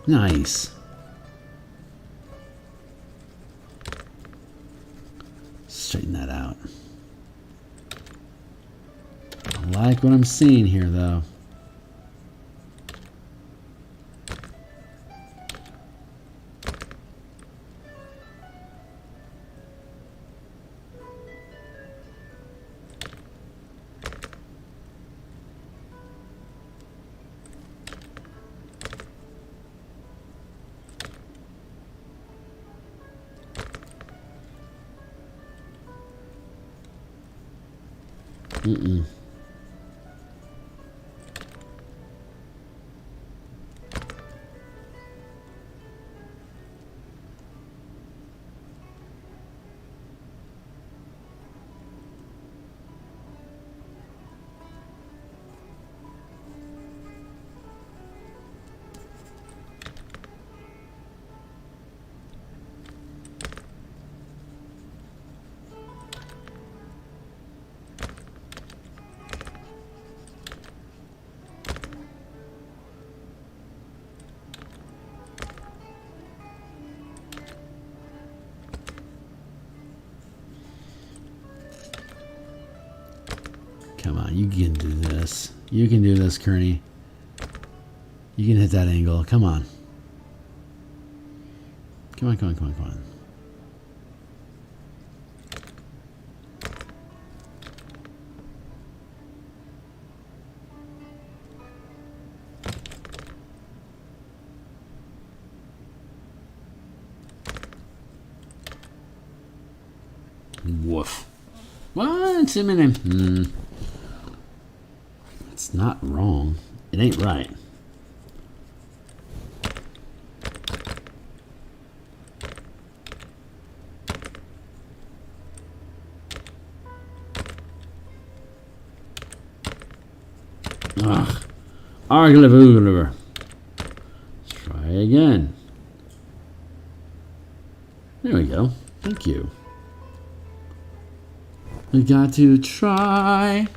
Nice. Straighten that out. I like what I'm seeing here, though. Come on, you can do this. You can do this, Kearney. You can hit that angle. Come on. Come on, come on, come on, come on. Woof. What's in him? It's not wrong. It ain't right. Ugh. Let's try again. There we go. Thank you. We got to try.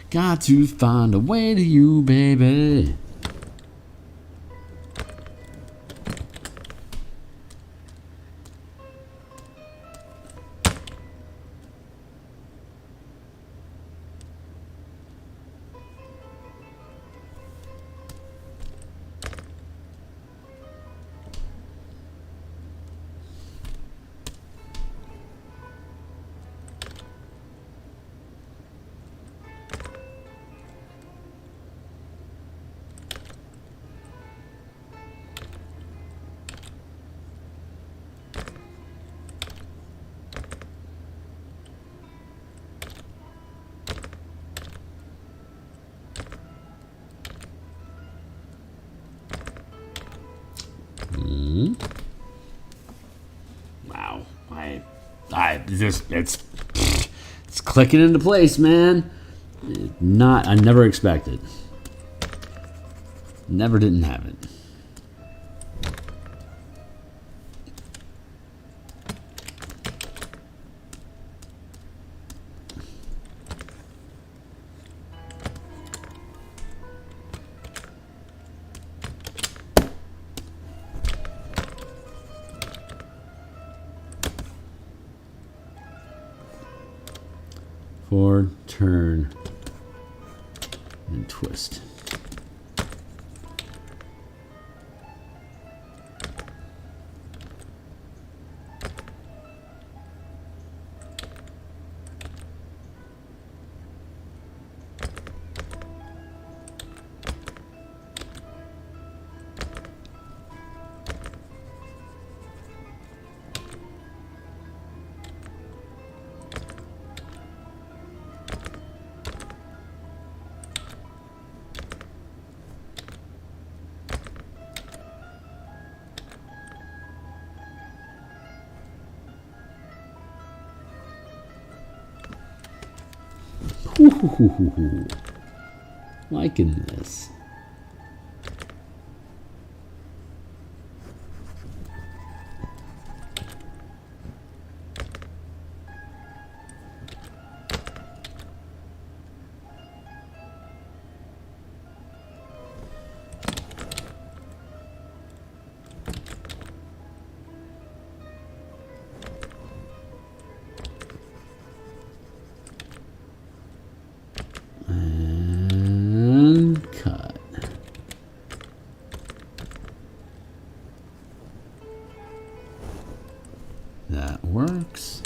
Got to find a way to you, baby. Wow, it's clicking into place, man. I never expected. Never didn't have it. Forward, turn, and twist. Ooh, liking this. That works.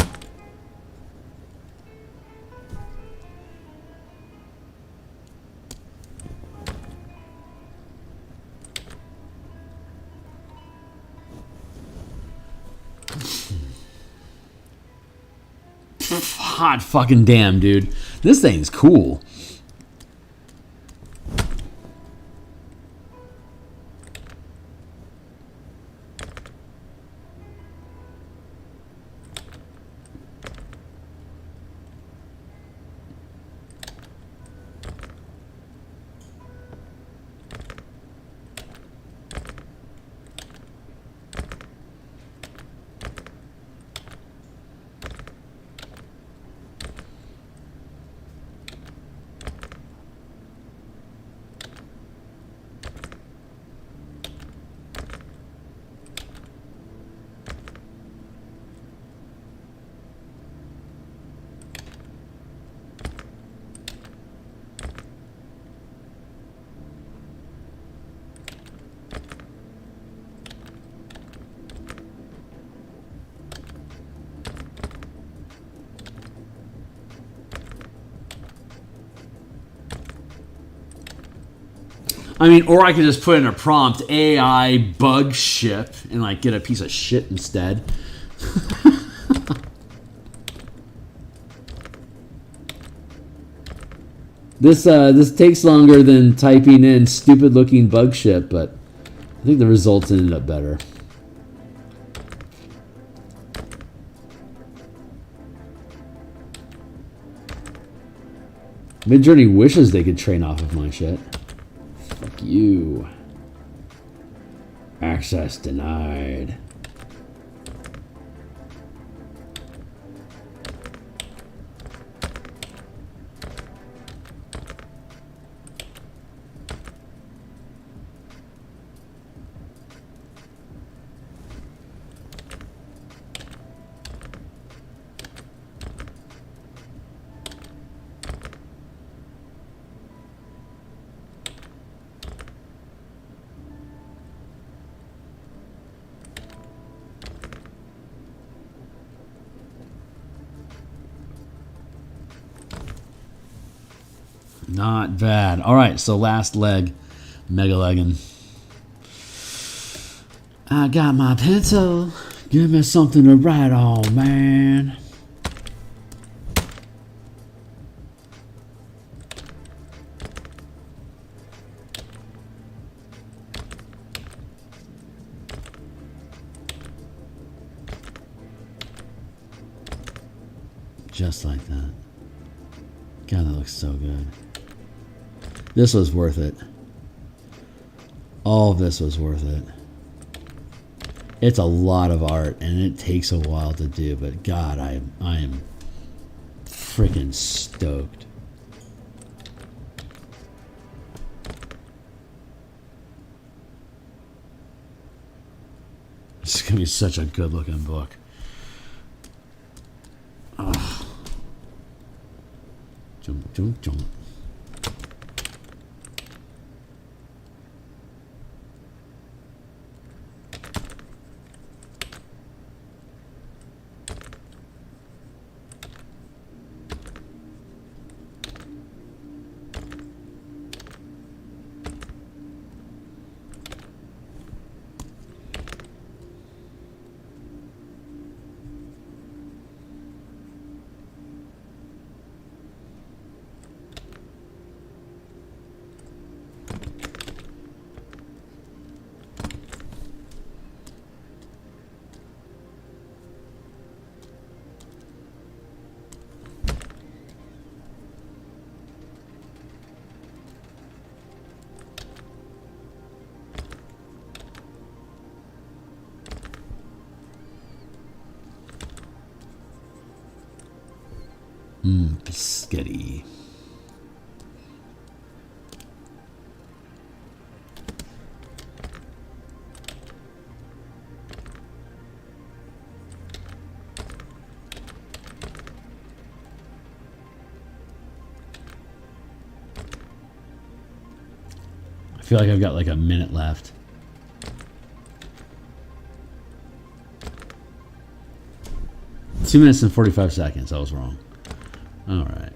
Hot fucking damn, dude. This thing's cool. I mean, or I could just put in a prompt AI bug ship and like get a piece of shit instead. This takes longer than typing in stupid looking bug ship, but I think the results ended up better. Midjourney wishes they could train off of my shit. Fuck you. Access denied. Not bad. All right, so last leg, Mega Leggin. I got my pencil. Give me something to write on, man. Just like that. God, that looks so good. This was worth it. All of this was worth it. It's a lot of art, and it takes a while to do, but God, I am freaking stoked. It's going to be such a good-looking book. Ugh. Jump, jump, jump. Biscotti. I feel like I've got like a minute left. Two minutes and 45 seconds. I was wrong. All right.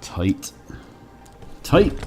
Tight. Tight.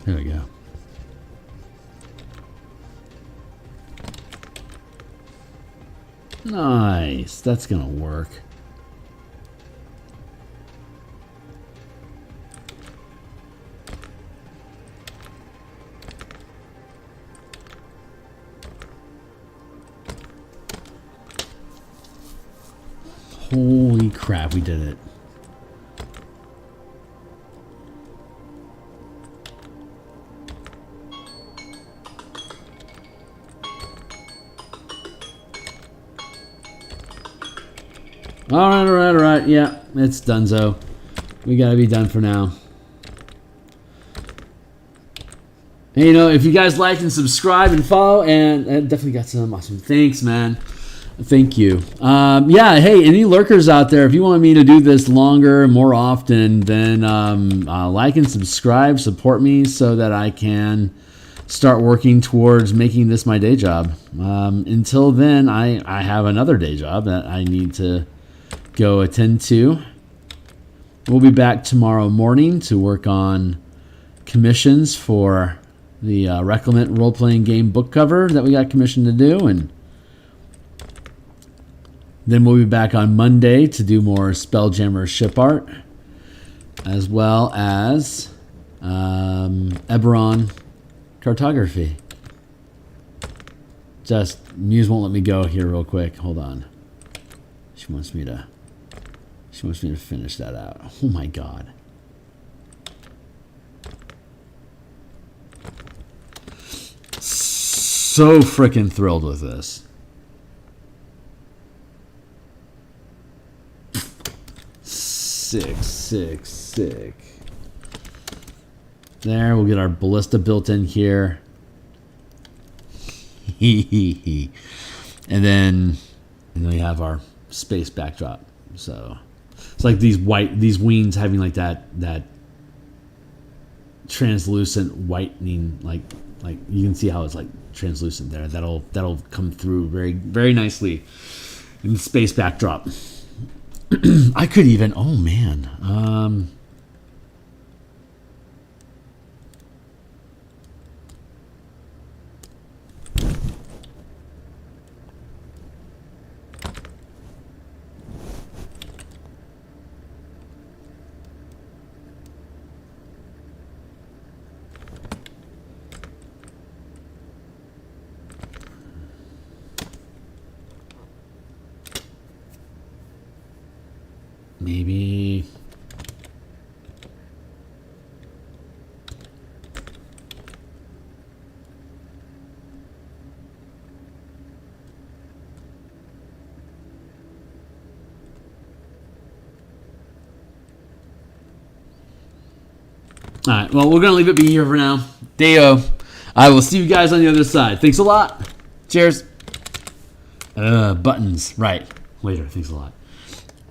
There we go. Nice. That's gonna work. Holy crap, we did it. Alright. Yeah, it's donezo. We gotta be done for now. And, you know, if you guys like and subscribe and follow, and definitely got some awesome. Thanks, man. Thank you. Yeah, hey, any lurkers out there, if you want me to do this longer, more often, then like and subscribe, support me so that I can start working towards making this my day job. Until then, I have another day job that I need to go attend to. We'll be back tomorrow morning to work on commissions for the Reclamant role-playing game book cover that we got commissioned to do, and then we'll be back on Monday to do more Spelljammer ship art, as well as Eberron cartography. Just Muse won't let me go here real quick. Hold on. She wants me to finish that out. Oh my god. So freaking thrilled with this. Sick. There, we'll get our ballista built in here. And then we have our space backdrop. So it's like these wings having like that translucent whitening, like you can see how it's like translucent there. That'll come through very, very nicely in the space backdrop. I could even, oh man, maybe all right, well, we're gonna leave it be here for now. Deo. I will see you guys on the other side. Thanks a lot. Cheers. Buttons. Right. Later. Thanks a lot.